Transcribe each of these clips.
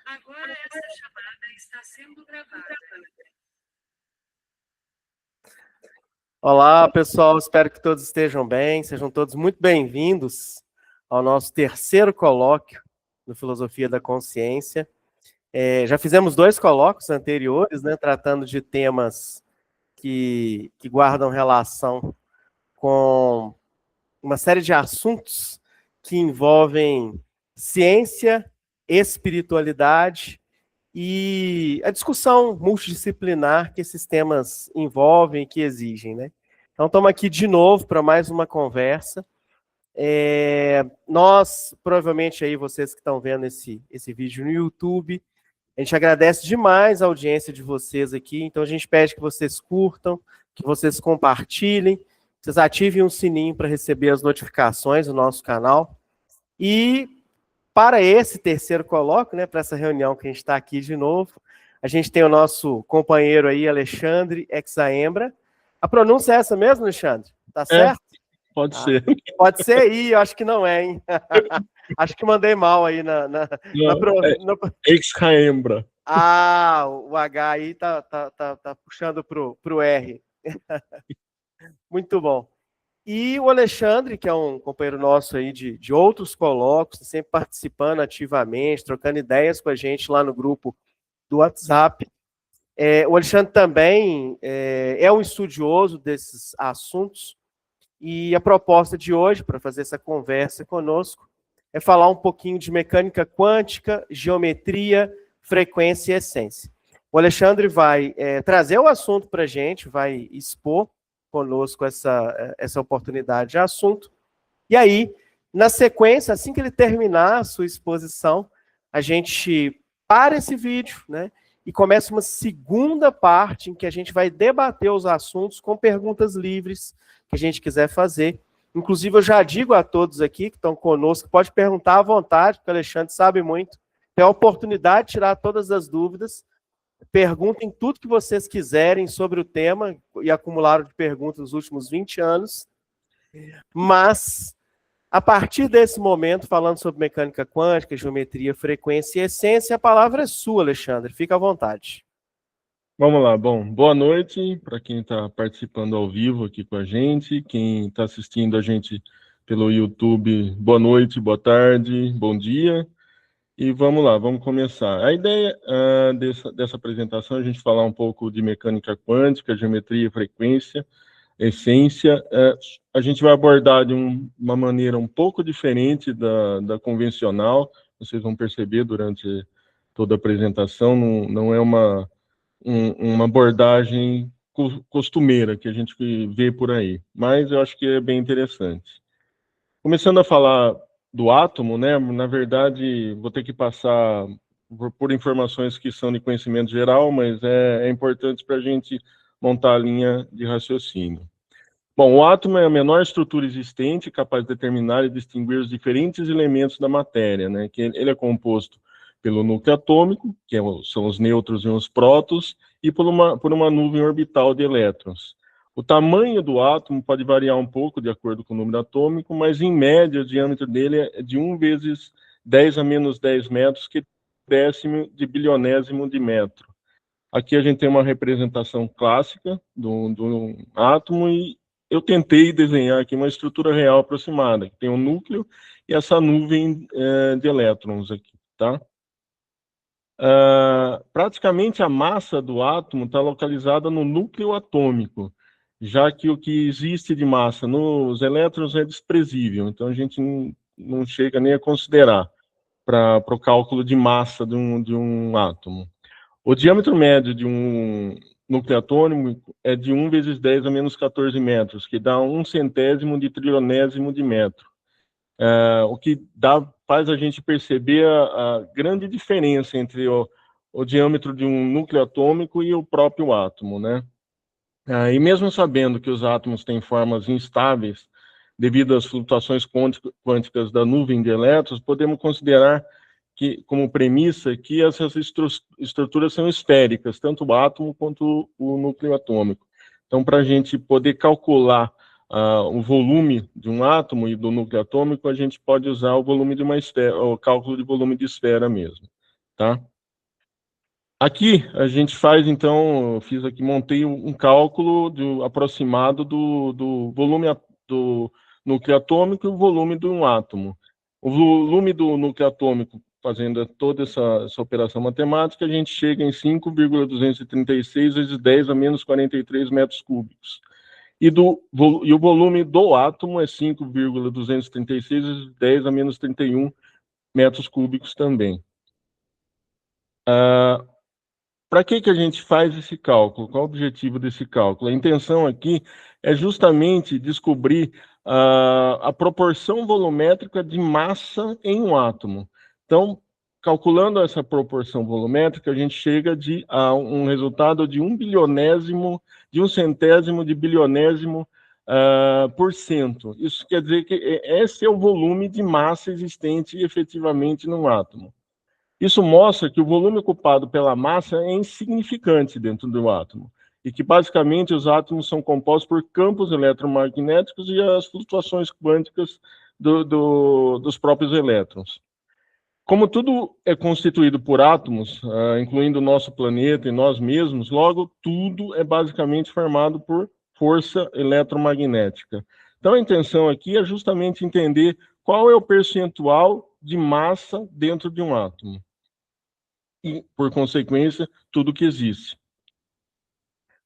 Agora essa chamada está sendo gravada. Olá, pessoal. Espero que todos estejam bem. Sejam todos muito bem-vindos ao nosso terceiro colóquio no Filosofia da Consciência. Já fizemos 2 colóquios anteriores, né, tratando de temas que guardam relação com uma série de assuntos que envolvem ciência, espiritualidade e a discussão multidisciplinar que esses temas envolvem e que exigem, né? Então, estamos aqui de novo para mais uma conversa. Nós, provavelmente aí, vocês que estão vendo esse vídeo no YouTube, a gente agradece demais a audiência de vocês aqui, então a gente pede que vocês curtam, que vocês compartilhem, que vocês ativem o sininho para receber as notificações do nosso canal. E para esse terceiro colóquio, né, para essa reunião que a gente está aqui de novo, a gente tem o nosso companheiro aí, Alexandre Exaembra. A pronúncia é essa mesmo, Alexandre? Tá certo? Pode ser. Pode ser aí, eu acho que não é, hein? Acho que mandei mal aí Exaembra. O H aí tá puxando pro R. Muito bom. E o Alexandre, que é um companheiro nosso aí de outros colóquios, sempre participando ativamente, trocando ideias com a gente lá no grupo do WhatsApp. O Alexandre também é um estudioso desses assuntos, e a proposta de hoje, para fazer essa conversa conosco, é falar um pouquinho de mecânica quântica, geometria, frequência e essência. O Alexandre vai trazer o assunto para a gente, vai expor conosco essa oportunidade de assunto. E aí, na sequência, assim que ele terminar a sua exposição, a gente para esse vídeo, né, e começa uma segunda parte em que a gente vai debater os assuntos com perguntas livres que a gente quiser fazer. Inclusive, eu já digo a todos aqui que estão conosco, pode perguntar à vontade, porque o Alexandre sabe muito, tem a oportunidade de tirar todas as dúvidas. Perguntem tudo que vocês quiserem sobre o tema, e acumularam de perguntas nos últimos 20 anos. Mas, a partir desse momento, falando sobre mecânica quântica, geometria, frequência e essência, a palavra é sua, Alexandre. Fica à vontade. Vamos lá. Bom, boa noite para quem está participando ao vivo aqui com a gente, quem está assistindo a gente pelo YouTube, boa noite, boa tarde, bom dia. E vamos lá, vamos começar. A ideia dessa apresentação é a gente falar um pouco de mecânica quântica, geometria, frequência, essência. A gente vai abordar de uma maneira um pouco diferente da convencional, vocês vão perceber durante toda a apresentação, não é uma abordagem costumeira que a gente vê por aí, mas eu acho que é bem interessante. Começando a falar do átomo, né? Na verdade, vou ter que passar por informações que são de conhecimento geral, mas é importante para a gente montar a linha de raciocínio. Bom, o átomo é a menor estrutura existente capaz de determinar e distinguir os diferentes elementos da matéria, né? Que ele é composto pelo núcleo atômico, que são os nêutrons e os prótons, e por uma nuvem orbital de elétrons. O tamanho do átomo pode variar um pouco de acordo com o número atômico, mas em média o diâmetro dele é de 1 vezes 10 a menos 10 metros, que é décimo de bilionésimo de metro. Aqui a gente tem uma representação clássica do átomo, e eu tentei desenhar aqui uma estrutura real aproximada, que tem um núcleo e essa nuvem de elétrons aqui, tá? Praticamente a massa do átomo está localizada no núcleo atômico, já que o que existe de massa nos elétrons é desprezível, então a gente não chega nem a considerar para o cálculo de massa de um átomo. O diâmetro médio de um núcleo atômico é de 1 vezes 10 a menos 14 metros, que dá 1 centésimo de trilionésimo de metro. O que faz a gente perceber a grande diferença entre o diâmetro de um núcleo atômico e o próprio átomo, né? E mesmo sabendo que os átomos têm formas instáveis devido às flutuações quânticas da nuvem de elétrons, podemos considerar como premissa que essas estruturas são esféricas, tanto o átomo quanto o núcleo atômico. Então, para a gente poder calcular o volume de um átomo e do núcleo atômico, a gente pode usar o volume de uma esfera, o cálculo de volume de esfera mesmo, tá? Aqui a gente faz, então, eu fiz aqui, montei um cálculo aproximado do volume do núcleo atômico e o volume de um átomo. O volume do núcleo atômico, fazendo toda essa operação matemática, a gente chega em 5,236 vezes 10 a menos 43 metros cúbicos. E o volume do átomo é 5,236 vezes 10 a menos 31 metros cúbicos também. Para que a gente faz esse cálculo? Qual o objetivo desse cálculo? A intenção aqui é justamente descobrir a proporção volumétrica de massa em um átomo. Então, calculando essa proporção volumétrica, a gente chega a um resultado de 1/1000º, de 1/100º de bilionésimo por cento. Isso quer dizer que esse é o volume de massa existente efetivamente num átomo. Isso mostra que o volume ocupado pela massa é insignificante dentro do átomo, e que basicamente os átomos são compostos por campos eletromagnéticos e as flutuações quânticas dos próprios elétrons. Como tudo é constituído por átomos, incluindo o nosso planeta e nós mesmos, logo tudo é basicamente formado por força eletromagnética. Então a intenção aqui é justamente entender qual é o percentual de massa dentro de um átomo. E, por consequência, tudo que existe.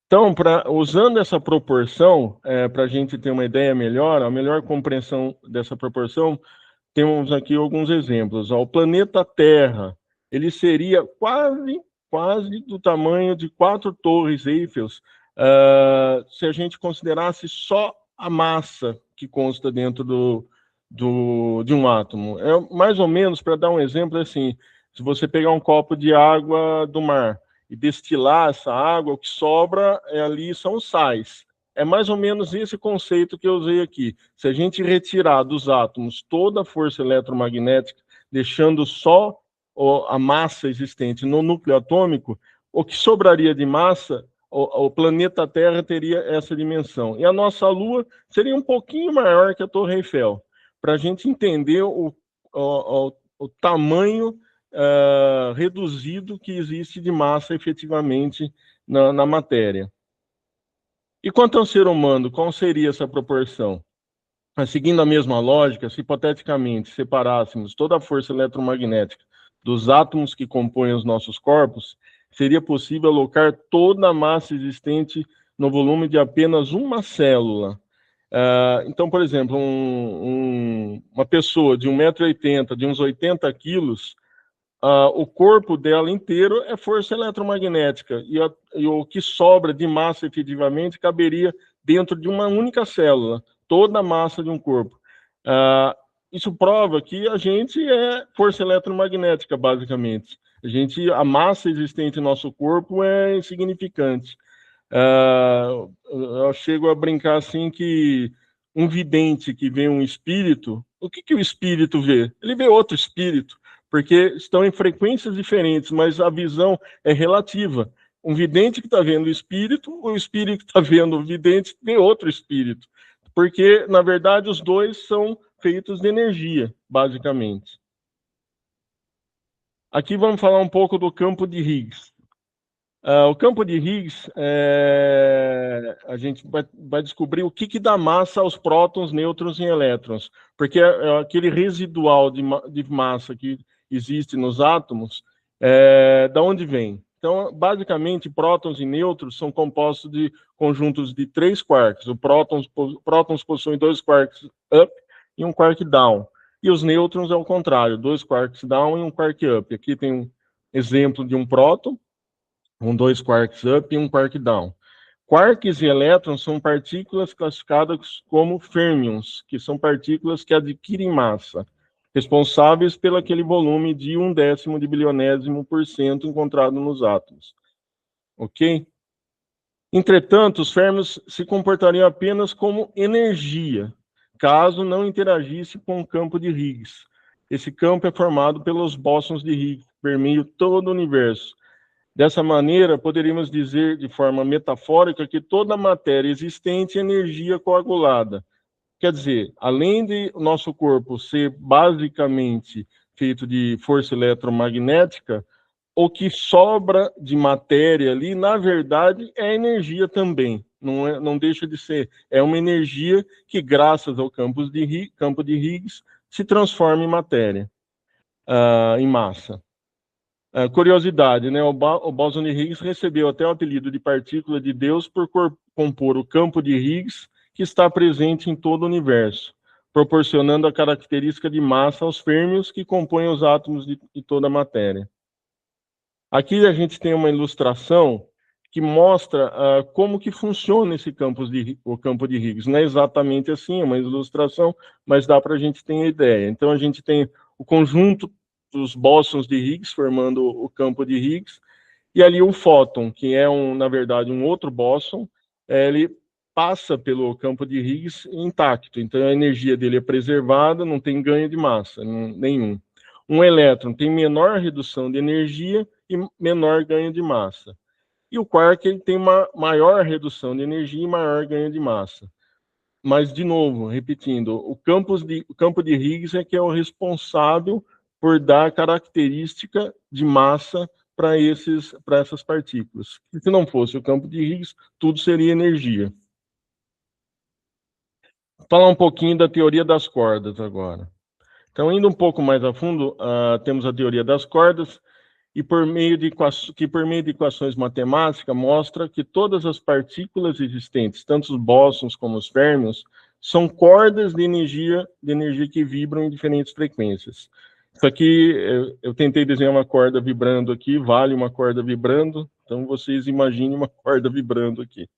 Então, usando essa proporção, para a gente ter uma ideia melhor, a melhor compreensão dessa proporção, temos aqui alguns exemplos. O planeta Terra, ele seria quase do tamanho de 4 torres Eiffel, se a gente considerasse só a massa que consta dentro de um átomo. É mais ou menos, para dar um exemplo, assim, se você pegar um copo de água do mar e destilar essa água, o que sobra ali são sais. É mais ou menos esse conceito que eu usei aqui. Se a gente retirar dos átomos toda a força eletromagnética, deixando só a massa existente no núcleo atômico, o que sobraria de massa, o planeta Terra teria essa dimensão. E a nossa Lua seria um pouquinho maior que a Torre Eiffel, para a gente entender o tamanho reduzido que existe de massa efetivamente na matéria. E quanto ao ser humano, qual seria essa proporção? Seguindo a mesma lógica, se hipoteticamente separássemos toda a força eletromagnética dos átomos que compõem os nossos corpos, seria possível alocar toda a massa existente no volume de apenas uma célula. Então, por exemplo, uma pessoa de 1,80 m, de uns 80 quilos, o corpo dela inteiro é força eletromagnética, e o que sobra de massa efetivamente caberia dentro de uma única célula, toda a massa de um corpo. Isso prova que a gente é força eletromagnética, basicamente. A massa existente em nosso corpo é insignificante. Eu chego a brincar assim que um vidente que vê um espírito, o que o espírito vê? Ele vê outro espírito, porque estão em frequências diferentes, mas a visão é relativa. Um vidente que está vendo o espírito que está vendo o vidente vê outro espírito, porque, na verdade, os dois são feitos de energia, basicamente. Aqui vamos falar um pouco do campo de Higgs. O campo de Higgs, a gente vai descobrir o que dá massa aos prótons, nêutrons e elétrons, porque aquele residual de massa que existe nos átomos, da onde vem? Então, basicamente, prótons e nêutrons são compostos de conjuntos de 3 quarks. Prótons possuem 2 quarks up e 1 quark down. E os nêutrons é o contrário, 2 quarks down e 1 quark up. Aqui tem um exemplo de um próton, com 2 quarks up e 1 quark down. Quarks e elétrons são partículas classificadas como férmions, que são partículas que adquirem massa, responsáveis pelo aquele volume de 1/10 de bilionésimo por cento encontrado nos átomos. Ok? Entretanto, os férmions se comportariam apenas como energia, caso não interagisse com o campo de Higgs. Esse campo é formado pelos bósons de Higgs, que permeiam todo o universo. Dessa maneira, poderíamos dizer de forma metafórica que toda a matéria existente é energia coagulada. Quer dizer, além de o nosso corpo ser basicamente feito de força eletromagnética, o que sobra de matéria ali, na verdade, é energia também. Não deixa de ser. É uma energia que, graças ao campo de Higgs, se transforma em matéria, em massa. Curiosidade, né? O bóson de Higgs recebeu até o apelido de partícula de Deus por compor o campo de Higgs que está presente em todo o universo, proporcionando a característica de massa aos férmions que compõem os átomos de toda a matéria. Aqui a gente tem uma ilustração que mostra como que funciona o campo de Higgs. Não é exatamente assim, é uma ilustração, mas dá para a gente ter ideia. Então a gente tem o conjunto dos bósons de Higgs formando o campo de Higgs, e ali o fóton, que é, na verdade, um outro bóson, ele passa pelo campo de Higgs intacto, então a energia dele é preservada, não tem ganho de massa nenhum. Um elétron tem menor redução de energia e menor ganho de massa. E o quark ele tem uma maior redução de energia e maior ganho de massa. Mas, de novo, repetindo, o campo de Higgs é que é o responsável por dar característica de massa para essas partículas. Se não fosse o campo de Higgs, tudo seria energia. Vou falar um pouquinho da teoria das cordas agora. Então, indo um pouco mais a fundo, temos a teoria das cordas, e por meio de equações matemáticas, mostra que todas as partículas existentes, tanto os bósons como os férmions, são cordas de energia que vibram em diferentes frequências. Isso aqui, eu tentei desenhar uma corda vibrando aqui, vale uma corda vibrando, então vocês imaginem uma corda vibrando aqui.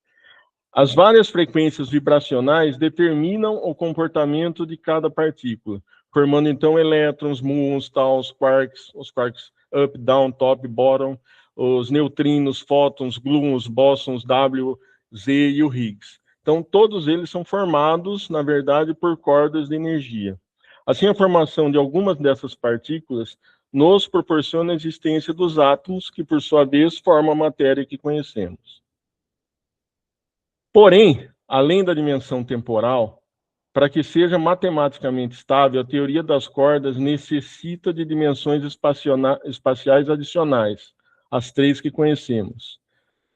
As várias frequências vibracionais determinam o comportamento de cada partícula, formando então elétrons, muons, taus, quarks, os quarks up, down, top, bottom, os neutrinos, fótons, gluons, bósons, W, Z e o Higgs. Então, todos eles são formados, na verdade, por cordas de energia. Assim, a formação de algumas dessas partículas nos proporciona a existência dos átomos, que, por sua vez, formam a matéria que conhecemos. Porém, além da dimensão temporal, para que seja matematicamente estável, a teoria das cordas necessita de dimensões espaciais adicionais, as três que conhecemos.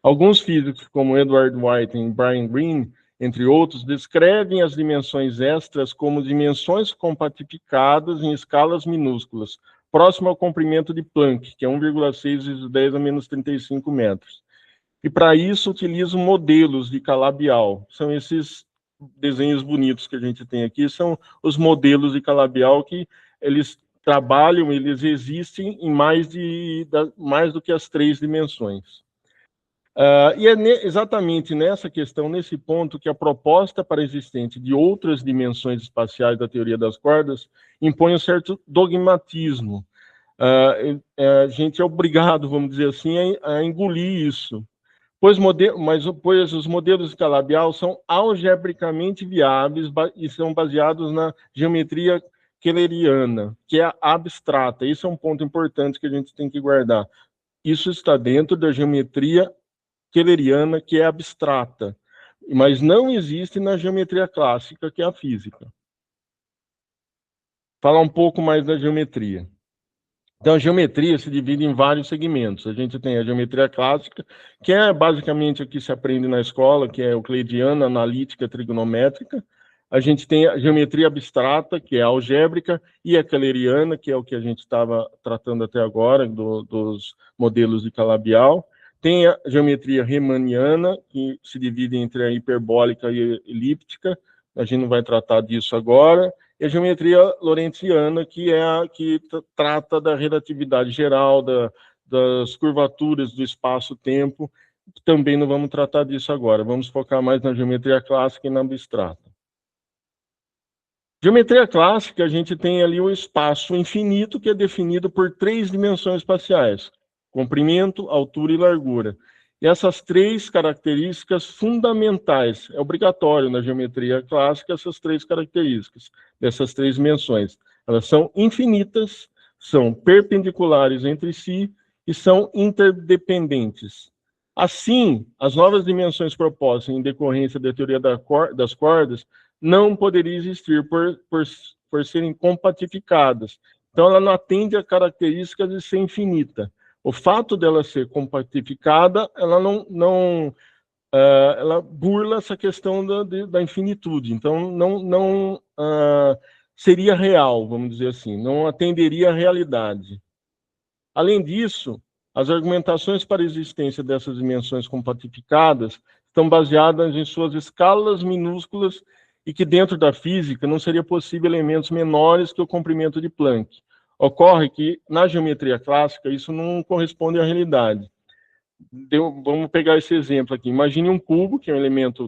Alguns físicos, como Edward White e Brian Greene, entre outros, descrevem as dimensões extras como dimensões compactificadas em escalas minúsculas, próximo ao comprimento de Planck, que é 1,6 vezes 10 a menos 35 metros. E para isso utilizam modelos de calabial. São esses desenhos bonitos que a gente tem aqui, são os modelos de calabial que eles trabalham, eles existem em mais do que as três dimensões. E é exatamente nessa questão, nesse ponto, que a proposta para a existência de outras dimensões espaciais da teoria das cordas impõe um certo dogmatismo. A gente é obrigado, vamos dizer assim, a engolir isso. Pois os modelos de calabial são algebricamente viáveis e são baseados na geometria keuleriana, que é abstrata. Isso é um ponto importante que a gente tem que guardar. Isso está dentro da geometria keuleriana, que é abstrata, mas não existe na geometria clássica, que é a física. Falar um pouco mais da geometria. Então, a geometria se divide em vários segmentos. A gente tem a geometria clássica, que é basicamente o que se aprende na escola, que é euclidiana, analítica, trigonométrica. A gente tem a geometria abstrata, que é a algébrica, e a keuleriana, que é o que a gente estava tratando até agora, dos modelos de calabial. Tem a geometria riemanniana, que se divide entre a hiperbólica e a elíptica. A gente não vai tratar disso agora. E a geometria lorentziana, que é a que trata da relatividade geral, das curvaturas do espaço-tempo. Também não vamos tratar disso agora. Vamos focar mais na geometria clássica e na abstrata. Geometria clássica, a gente tem ali o espaço infinito, que é definido por três dimensões espaciais: comprimento, altura e largura. E essas três características fundamentais, é obrigatório na geometria clássica essas três características, dessas três dimensões. Elas são infinitas, são perpendiculares entre si e são interdependentes. Assim, as novas dimensões propostas em decorrência da teoria das cordas não poderiam existir por serem compactificadas. Então, ela não atende a características de ser infinita. O fato dela ser compactificada, ela ela burla essa questão da infinitude. Então, não seria real, vamos dizer assim, não atenderia à realidade. Além disso, as argumentações para a existência dessas dimensões compactificadas estão baseadas em suas escalas minúsculas e que dentro da física não seria possível elementos menores que o comprimento de Planck. Ocorre que, na geometria clássica, isso não corresponde à realidade. Vamos pegar esse exemplo aqui. Imagine um cubo, que é um elemento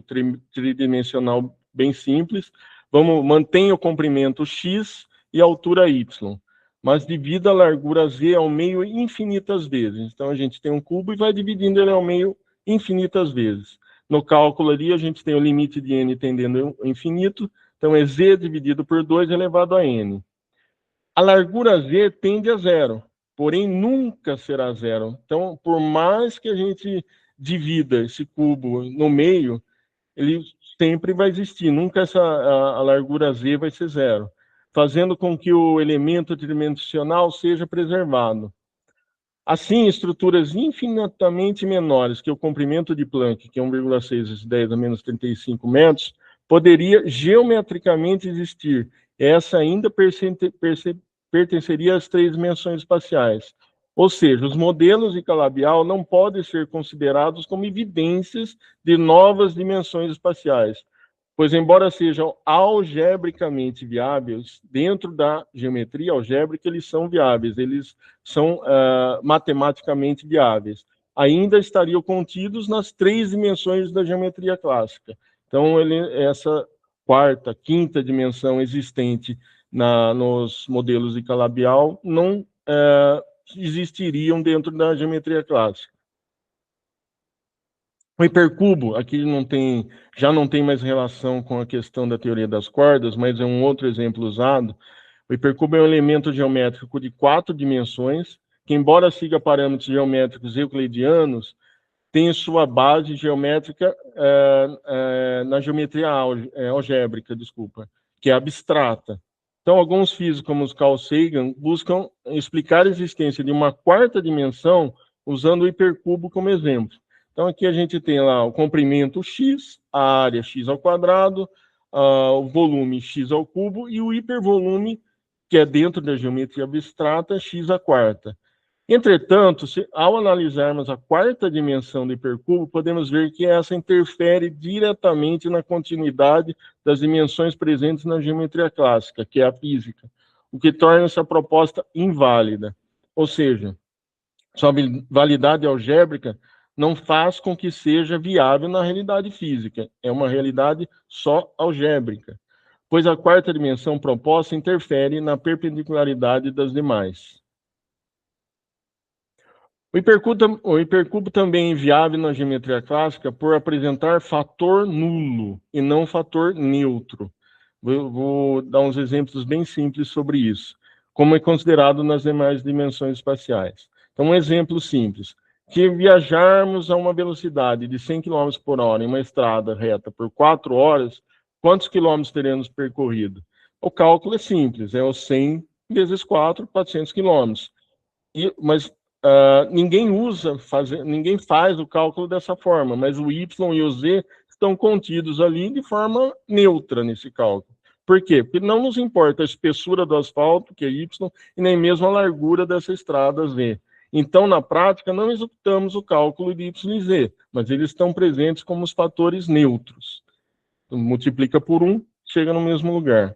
tridimensional bem simples. Mantém o comprimento x e a altura y, mas divida a largura z ao meio infinitas vezes. Então, a gente tem um cubo e vai dividindo ele ao meio infinitas vezes. No cálculo ali, a gente tem o limite de n tendendo ao infinito, então é z dividido por 2 elevado a n. A largura z tende a zero, porém nunca será zero. Então, por mais que a gente divida esse cubo no meio, ele sempre vai existir, nunca a largura z vai ser zero, fazendo com que o elemento tridimensional seja preservado. Assim, estruturas infinitamente menores que o comprimento de Planck, que é 1,6 vezes 10 a menos 35 metros, poderia geometricamente existir. Essa ainda pertenceria às 3 dimensões espaciais. Ou seja, os modelos de Calabi-Yau não podem ser considerados como evidências de novas dimensões espaciais, pois, embora sejam algebricamente viáveis, dentro da geometria algébrica, eles são viáveis, eles são matematicamente viáveis. Ainda estariam contidos nas 3 dimensões da geometria clássica. Então, essa quarta, quinta dimensão existente nos modelos de Calabi-Yau não existiriam dentro da geometria clássica. O hipercubo, aqui já não tem mais relação com a questão da teoria das cordas, mas é um outro exemplo usado. O hipercubo é um elemento geométrico de 4 dimensões, que, embora siga parâmetros geométricos euclidianos, tem sua base geométrica na geometria algébrica, que é abstrata. Então, alguns físicos, como os Carl Sagan, buscam explicar a existência de uma 4ª dimensão usando o hipercubo como exemplo. Então, aqui a gente tem lá o comprimento x, a área x ao quadrado, o volume x ao cubo e o hipervolume, que é dentro da geometria abstrata, x à quarta. Entretanto, ao analisarmos a 4ª dimensão do hipercubo, podemos ver que essa interfere diretamente na continuidade das dimensões presentes na geometria clássica, que é a física, o que torna essa proposta inválida. Ou seja, sua validade algébrica não faz com que seja viável na realidade física. É uma realidade só algébrica, pois a 4ª dimensão proposta interfere na perpendicularidade das demais. O hipercubo também é viável na geometria clássica por apresentar fator nulo e não fator neutro. Vou dar uns exemplos bem simples sobre isso, como é considerado nas demais dimensões espaciais. Então, um exemplo simples. Se viajarmos a uma velocidade de 100 km por hora em uma estrada reta por 4 horas, quantos quilômetros teremos percorrido? O cálculo é simples, é o 100 vezes 4, 400 quilômetros. Mas ninguém faz o cálculo dessa forma, mas o y e o z estão contidos ali de forma neutra nesse cálculo. Por quê? Porque não nos importa a espessura do asfalto, que é y, e nem mesmo a largura dessa estrada z. Então, na prática, não executamos o cálculo de y e z, mas eles estão presentes como os fatores neutros. Então, multiplica por 1, chega no mesmo lugar.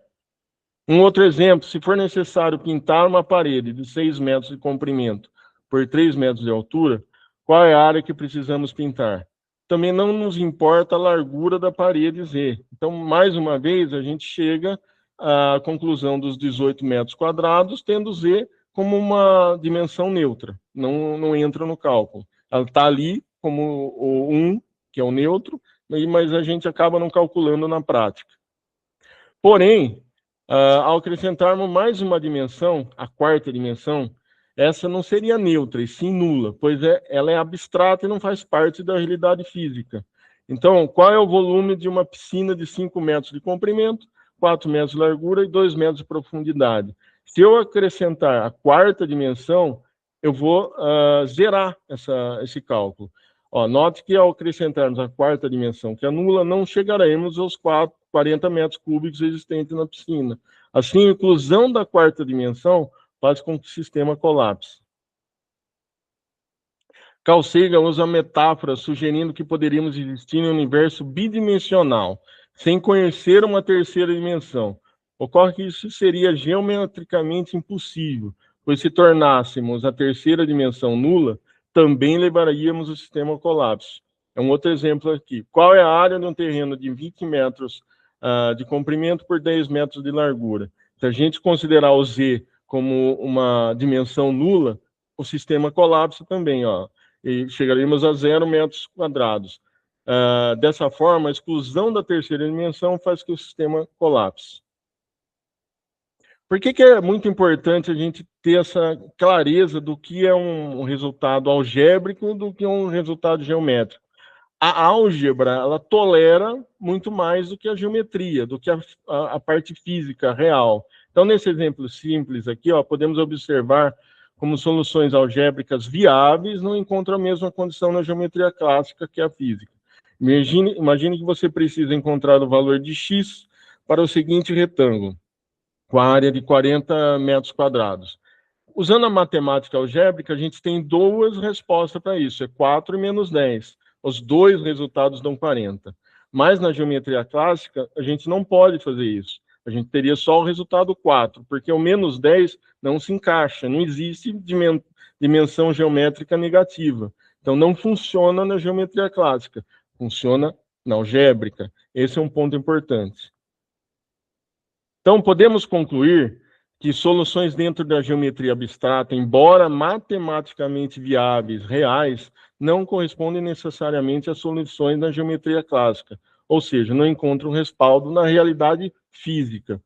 Um outro exemplo, se for necessário pintar uma parede de 6 metros de comprimento por 3 metros de altura, qual é a área que precisamos pintar? Também não nos importa a largura da parede Z. Então, mais uma vez, a gente chega à conclusão dos 18 metros quadrados, tendo Z como uma dimensão neutra, não entra no cálculo. Ela está ali como o 1, que é o neutro, mas a gente acaba não calculando na prática. Porém, ao acrescentarmos mais uma dimensão, a 4ª dimensão, essa não seria neutra, e sim nula, pois ela é abstrata e não faz parte da realidade física. Então, qual é o volume de uma piscina de 5 metros de comprimento, 4 metros de largura e 2 metros de profundidade? Se eu acrescentar a 4ª dimensão, eu vou zerar esse cálculo. Ó, note que ao acrescentarmos a quarta dimensão, que é nula, não chegaremos aos 40 metros cúbicos existentes na piscina. Assim, a inclusão da quarta dimensão faz com que o sistema colapse. Carl Sagan usa a metáfora sugerindo que poderíamos existir em um universo bidimensional, sem conhecer uma terceira dimensão. Ocorre que isso seria geometricamente impossível, pois se tornássemos a terceira dimensão nula, também levaríamos o sistema ao colapso. É um outro exemplo aqui. Qual é a área de um terreno de 20 metros de comprimento por 10 metros de largura? Se a gente considerar o Z como uma dimensão nula, o sistema colapsa também, ó, e chegaríamos a 0 metros quadrados. Dessa forma, a exclusão da terceira dimensão faz que o sistema colapse. Por que é muito importante a gente ter essa clareza do que é um resultado algébrico do que um resultado geométrico? A álgebra, ela tolera muito mais do que a geometria, do que a parte física real. Então, nesse exemplo simples aqui, ó, podemos observar como soluções algébricas viáveis não encontram a mesma condição na geometria clássica que a física. Imagine que você precisa encontrar o valor de x para o seguinte retângulo, com a área de 40 metros quadrados. Usando a matemática algébrica, a gente tem duas respostas para isso, é 4 e menos 10. Os dois resultados dão 40. Mas na geometria clássica, a gente não pode fazer isso. A gente teria só o resultado 4, porque o menos 10 não se encaixa, não existe dimensão geométrica negativa. Então, não funciona na geometria clássica, funciona na algébrica. Esse é um ponto importante. Então, podemos concluir que soluções dentro da geometria abstrata, embora matematicamente viáveis, reais, não correspondem necessariamente às soluções da geometria clássica, ou seja, não encontram respaldo na realidade física.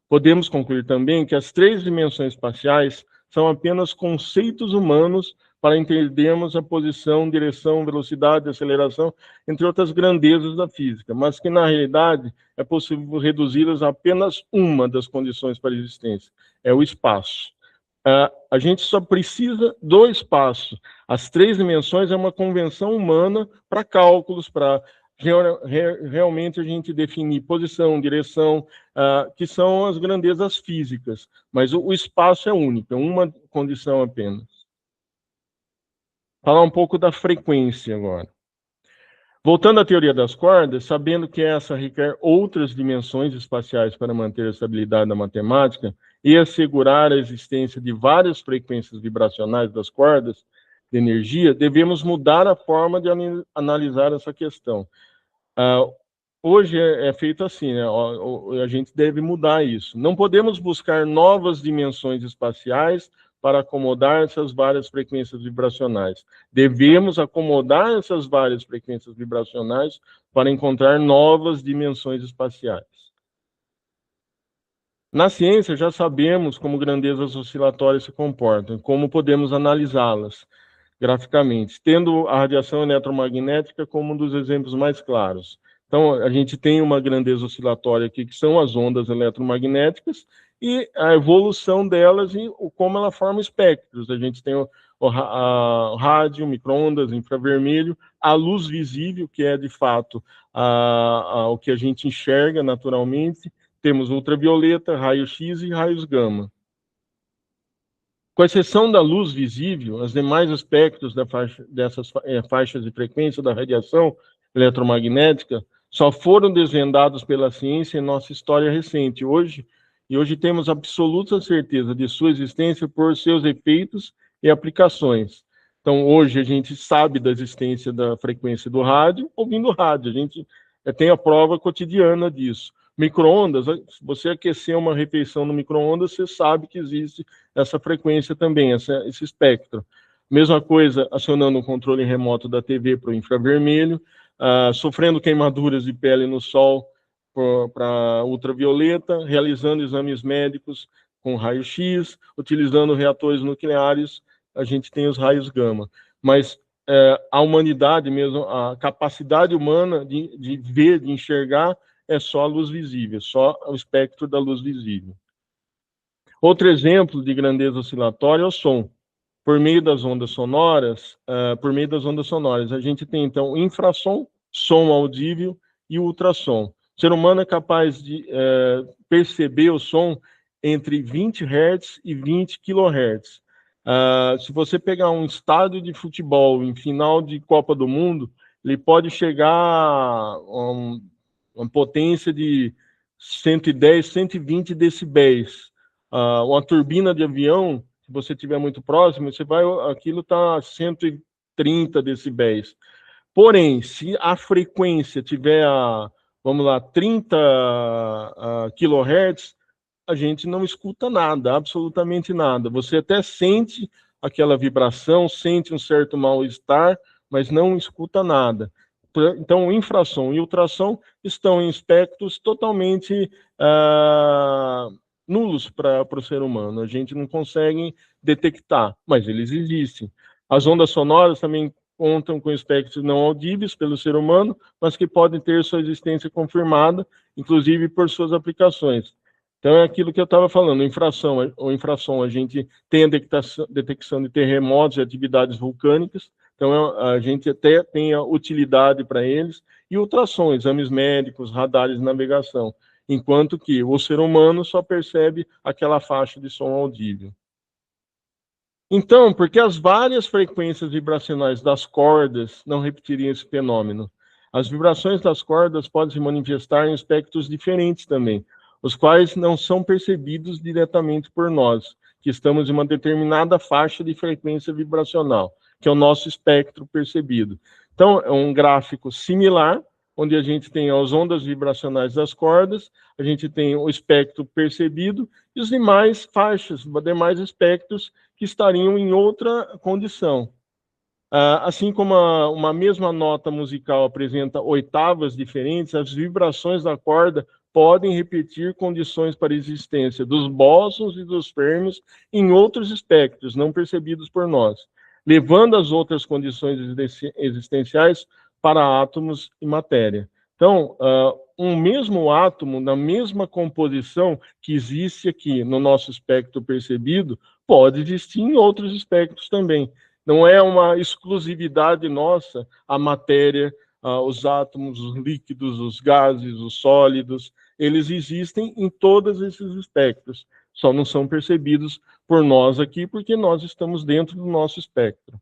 Podemos concluir também que as três dimensões espaciais são apenas conceitos humanos para entendermos a posição, direção, velocidade, aceleração, entre outras grandezas da física, mas que, na realidade, é possível reduzi-las a apenas uma das condições para a existência, é o espaço. A gente só precisa do espaço. As três dimensões é uma convenção humana para cálculos, para realmente a gente definir posição, direção, que são as grandezas físicas, mas o espaço é único, é uma condição apenas. Falar um pouco da frequência agora. Voltando à teoria das cordas, sabendo que essa requer outras dimensões espaciais para manter a estabilidade da matemática e assegurar a existência de várias frequências vibracionais das cordas de energia, devemos mudar a forma de analisar essa questão. Hoje é feito assim, né? A gente deve mudar isso. Não podemos buscar novas dimensões espaciais para acomodar essas várias frequências vibracionais. Devemos acomodar essas várias frequências vibracionais para encontrar novas dimensões espaciais. Na ciência, já sabemos como grandezas oscilatórias se comportam, como podemos analisá-las graficamente, tendo a radiação eletromagnética como um dos exemplos mais claros. Então, a gente tem uma grandeza oscilatória aqui, que são as ondas eletromagnéticas, e a evolução delas e como ela forma espectros. A gente tem a rádio, micro-ondas, infravermelho, a luz visível, que é, de fato, o que a gente enxerga naturalmente. Temos ultravioleta, raio-x e raios gama. Com exceção da luz visível, os demais aspectos dessas faixas de frequência da radiação eletromagnética só foram desvendados pela ciência em nossa história recente. Hoje temos absoluta certeza de sua existência por seus efeitos e aplicações. Então, hoje a gente sabe da existência da frequência do rádio ouvindo rádio. A gente tem a prova cotidiana disso. Micro-ondas, se você aquecer uma refeição no micro-ondas, você sabe que existe essa frequência também, esse espectro. Mesma coisa acionando o controle remoto da TV para o infravermelho, sofrendo queimaduras de pele no sol para ultravioleta, realizando exames médicos com raio-x, utilizando reatores nucleares, a gente tem os raios gama. Mas a humanidade mesmo, a capacidade humana de ver, de enxergar, é só a luz visível, só o espectro da luz visível. Outro exemplo de grandeza oscilatória é o som. por meio das ondas sonoras, a gente tem, então, infrassom, som audível e ultrassom. O ser humano é capaz de perceber o som entre 20 Hz e 20 kHz. Se você pegar um estádio de futebol em final de Copa do Mundo, ele pode chegar a uma potência de 110, 120 decibéis. Uma turbina de avião, se você estiver muito próximo, aquilo está a 130 decibéis. Porém, se a frequência tiver, vamos lá, 30 kHz, a gente não escuta nada, absolutamente nada. Você até sente aquela vibração, sente um certo mal-estar, mas não escuta nada. Então, o infrassom e o ultrassom estão em espectros totalmente nulos para o ser humano. A gente não consegue detectar, mas eles existem. As ondas sonoras também contam com espectros não audíveis pelo ser humano, mas que podem ter sua existência confirmada, inclusive por suas aplicações. Então, é aquilo que eu estava falando, o infrassom, a gente tem a detecção de terremotos e atividades vulcânicas, então a gente até tem a utilidade para eles, e ultrassom, exames médicos, radares de navegação, enquanto que o ser humano só percebe aquela faixa de som audível. Então, por que as várias frequências vibracionais das cordas não repetiriam esse fenômeno? As vibrações das cordas podem se manifestar em espectros diferentes também, os quais não são percebidos diretamente por nós, que estamos em uma determinada faixa de frequência vibracional, que é o nosso espectro percebido. Então, é um gráfico similar, onde a gente tem as ondas vibracionais das cordas, a gente tem o espectro percebido e os demais faixas, os demais espectros que estariam em outra condição. Assim como uma mesma nota musical apresenta oitavas diferentes, as vibrações da corda podem repetir condições para a existência dos bósons e dos férmions em outros espectros, não percebidos por nós, levando as outras condições existenciais para átomos e matéria. Então, um mesmo átomo, na mesma composição que existe aqui no nosso espectro percebido, pode existir em outros espectros também. Não é uma exclusividade nossa a matéria, os átomos, os líquidos, os gases, os sólidos, eles existem em todos esses espectros, só não são percebidos por nós aqui, porque nós estamos dentro do nosso espectro.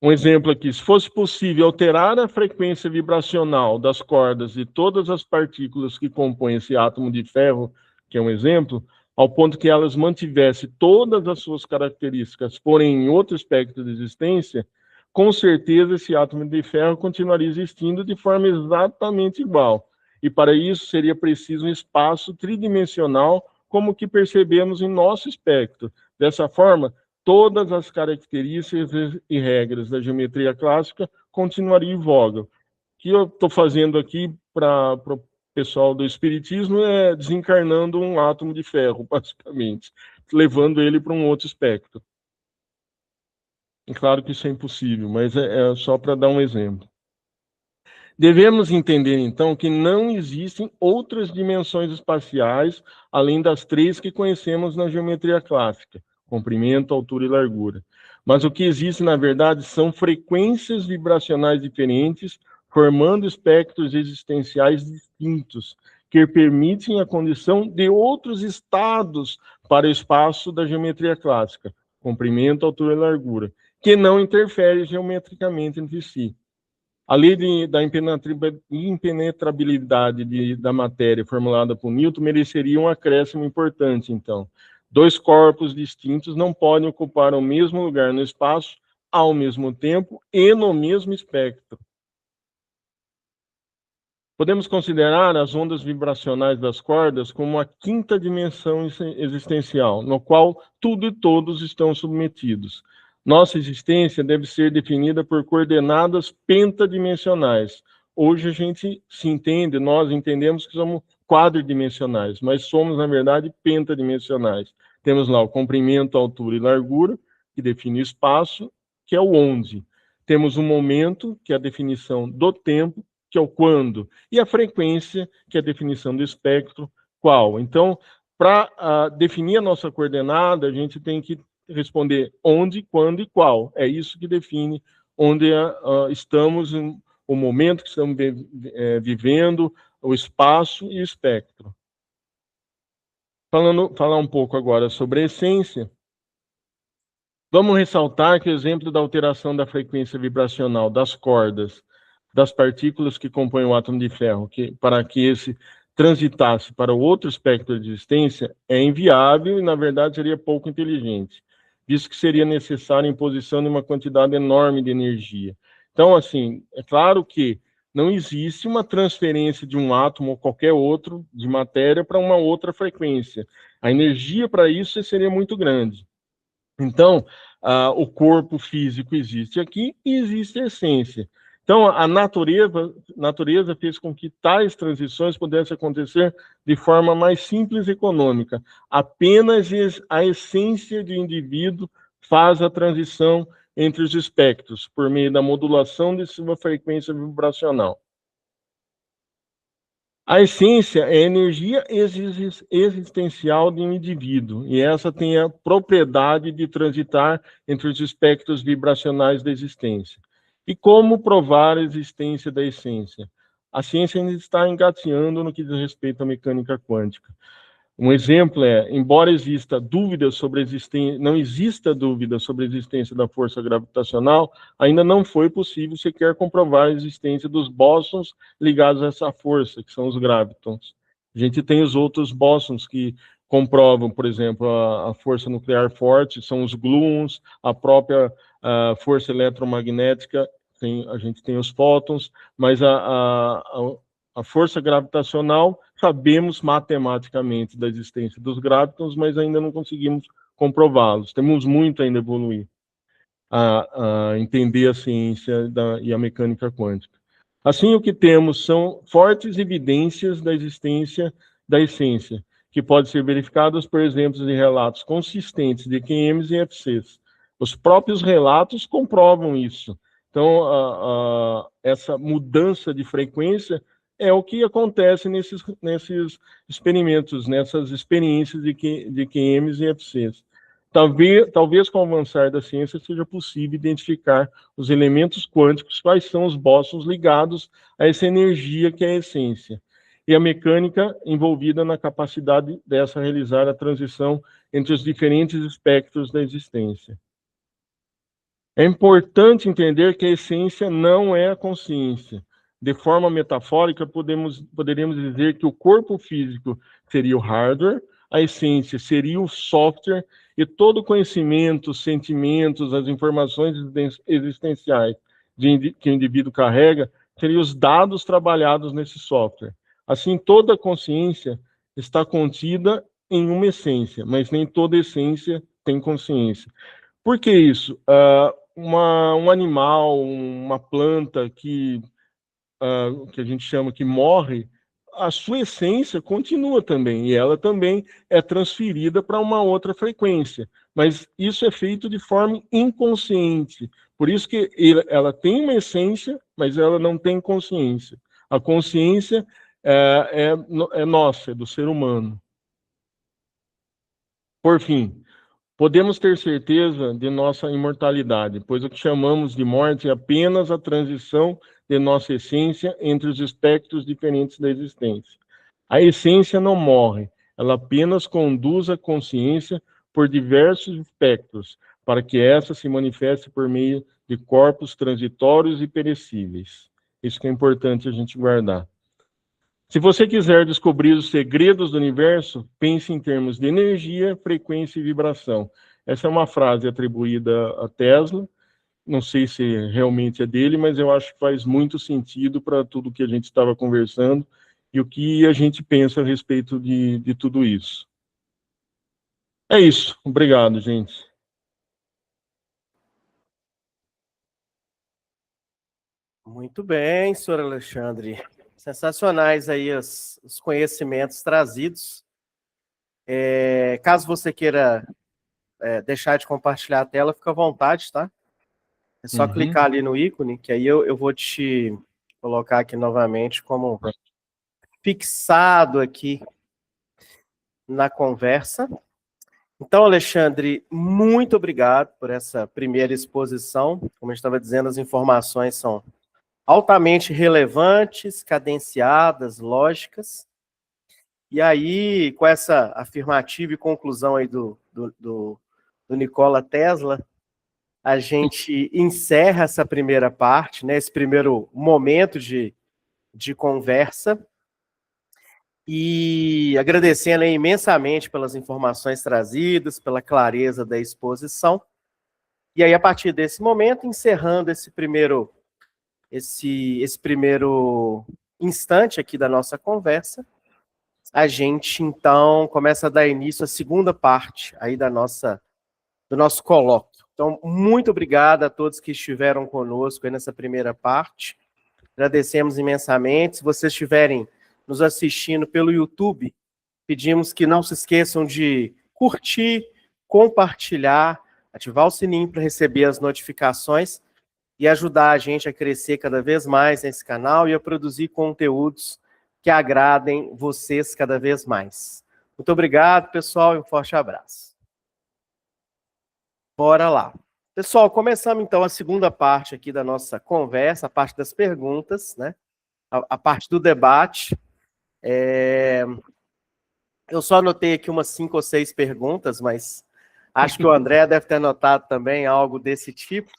Um exemplo aqui, se fosse possível alterar a frequência vibracional das cordas de todas as partículas que compõem esse átomo de ferro, que é um exemplo, ao ponto que elas mantivessem todas as suas características, porém em outro espectro de existência, com certeza esse átomo de ferro continuaria existindo de forma exatamente igual. E para isso seria preciso um espaço tridimensional, como o que percebemos em nosso espectro. Dessa forma, todas as características e regras da geometria clássica continuariam em voga. O que eu estou fazendo aqui para o pessoal do espiritismo é desencarnando um átomo de ferro, basicamente, levando ele para um outro espectro. É claro que isso é impossível, mas é só para dar um exemplo. Devemos entender, então, que não existem outras dimensões espaciais além das três que conhecemos na geometria clássica: comprimento, altura e largura. Mas o que existe, na verdade, são frequências vibracionais diferentes, formando espectros existenciais distintos, que permitem a condição de outros estados para o espaço da geometria clássica: comprimento, altura e largura, que não interferem geometricamente entre si. A lei da impenetrabilidade da matéria formulada por Newton mereceria um acréscimo importante, então. Dois corpos distintos não podem ocupar o mesmo lugar no espaço ao mesmo tempo e no mesmo espectro. Podemos considerar as ondas vibracionais das cordas como a quinta dimensão existencial, no qual tudo e todos estão submetidos. Nossa existência deve ser definida por coordenadas pentadimensionais. Hoje a gente nós entendemos que somos quadridimensionais, mas somos, na verdade, pentadimensionais. Temos lá o comprimento, altura e largura, que define o espaço, que é o onde. Temos o momento, que é a definição do tempo, que é o quando, e a frequência, que é a definição do espectro, qual. Então, para definir a nossa coordenada, a gente tem que responder onde, quando e qual. É isso que define onde estamos, o momento que estamos vivendo, o espaço e o espectro. Falar um pouco agora sobre a essência. Vamos ressaltar que o exemplo da alteração da frequência vibracional das cordas, das partículas que compõem o átomo de ferro, para que esse transitasse para o outro espectro de existência, é inviável e, na verdade, seria pouco inteligente, visto que seria necessária a imposição de uma quantidade enorme de energia. Então, assim, é claro que não existe uma transferência de um átomo ou qualquer outro de matéria para uma outra frequência. A energia para isso seria muito grande. Então, o corpo físico existe aqui e existe a essência. Então, a natureza fez com que tais transições pudessem acontecer de forma mais simples e econômica. Apenas a essência de indivíduo faz a transição entre os espectros, por meio da modulação de sua frequência vibracional. A essência é a energia existencial de um indivíduo, e essa tem a propriedade de transitar entre os espectros vibracionais da existência. E como provar a existência da essência? A ciência ainda está engateando no que diz respeito à mecânica quântica. Um exemplo é, embora exista dúvida sobre não exista dúvida sobre a existência da força gravitacional, ainda não foi possível sequer comprovar a existência dos bósons ligados a essa força, que são os gravitons. A gente tem os outros bósons que comprovam, por exemplo, a força nuclear forte, são os gluons, a própria força eletromagnética, a gente tem os fótons, mas a força gravitacional, sabemos matematicamente da existência dos gravitons, mas ainda não conseguimos comprová-los. Temos muito ainda a evoluir, a entender a ciência e a mecânica quântica. Assim, o que temos são fortes evidências da existência da essência, que podem ser verificadas por exemplos de relatos consistentes de QMs e FCs. Os próprios relatos comprovam isso. Então, essa mudança de frequência é o que acontece nesses experimentos, nessas experiências de QMs e FCs. Talvez com o avançar da ciência seja possível identificar os elementos quânticos, quais são os bósons ligados a essa energia que é a essência, e a mecânica envolvida na capacidade dessa realizar a transição entre os diferentes espectros da existência. É importante entender que a essência não é a consciência. De forma metafórica, poderíamos dizer que o corpo físico seria o hardware, a essência seria o software, e todo o conhecimento, os sentimentos, as informações existenciais que o indivíduo carrega, seriam os dados trabalhados nesse software. Assim, toda consciência está contida em uma essência, mas nem toda essência tem consciência. Por que isso? Um animal, uma planta que a gente chama que morre, a sua essência continua também, e ela também é transferida para uma outra frequência. Mas isso é feito de forma inconsciente. Por isso que ela tem uma essência, mas ela não tem consciência. A consciência é nossa, é do ser humano. Por fim, podemos ter certeza de nossa imortalidade, pois o que chamamos de morte é apenas a transição de nossa essência entre os espectros diferentes da existência. A essência não morre, ela apenas conduz a consciência por diversos espectros, para que essa se manifeste por meio de corpos transitórios e perecíveis. Isso que é importante a gente guardar. Se você quiser descobrir os segredos do universo, pense em termos de energia, frequência e vibração. Essa é uma frase atribuída a Tesla. Não sei se realmente é dele, mas eu acho que faz muito sentido para tudo que a gente estava conversando e o que a gente pensa a respeito de tudo isso. É isso. Obrigado, gente. Muito bem, senhor Alexandre. Sensacionais aí os conhecimentos trazidos. Caso você queira deixar de compartilhar a tela, fica à vontade, tá? É só clicar ali no ícone, que aí eu vou te colocar aqui novamente como fixado aqui na conversa. Então, Alexandre, muito obrigado por essa primeira exposição. Como eu estava dizendo, as informações são altamente relevantes, cadenciadas, lógicas. E aí, com essa afirmativa e conclusão aí do Nikola Tesla, a gente encerra essa primeira parte, né, esse primeiro momento de conversa. E agradecendo imensamente pelas informações trazidas, pela clareza da exposição. E aí, a partir desse momento, encerrando esse primeiro instante aqui da nossa conversa, a gente, então, começa a dar início à segunda parte aí do nosso colóquio. Então, muito obrigado a todos que estiveram conosco aí nessa primeira parte. Agradecemos imensamente. Se vocês estiverem nos assistindo pelo YouTube, pedimos que não se esqueçam de curtir, compartilhar, ativar o sininho para receber as notificações e ajudar a gente a crescer cada vez mais nesse canal e a produzir conteúdos que agradem vocês cada vez mais. Muito obrigado, pessoal, e um forte abraço. Bora lá. Pessoal, começamos então a segunda parte aqui da nossa conversa, a parte das perguntas, né? A parte do debate. Eu só anotei aqui umas 5 ou 6 perguntas, mas acho que o André deve ter anotado também algo desse tipo.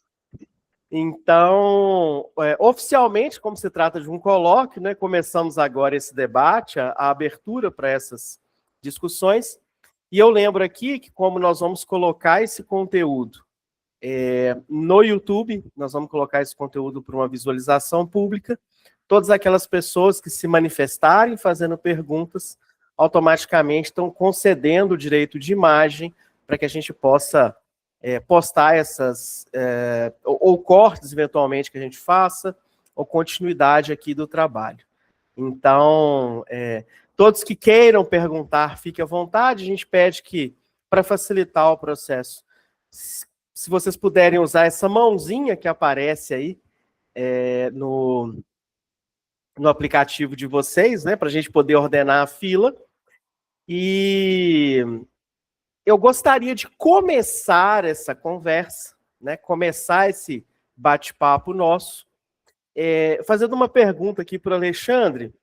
Então, oficialmente, como se trata de um colóquio, né, começamos agora esse debate, a abertura para essas discussões. E eu lembro aqui que, como nós vamos colocar esse conteúdo no YouTube, nós vamos colocar esse conteúdo para uma visualização pública, todas aquelas pessoas que se manifestarem fazendo perguntas, automaticamente estão concedendo o direito de imagem para que a gente possa postar essas, ou cortes, eventualmente, que a gente faça, ou continuidade aqui do trabalho. Então, todos que queiram perguntar, fiquem à vontade. A gente pede que, para facilitar o processo, se vocês puderem usar essa mãozinha que aparece aí no aplicativo de vocês, né, para a gente poder ordenar a fila. E eu gostaria de começar essa conversa, né, começar esse bate-papo nosso, fazendo uma pergunta aqui para o Alexandre,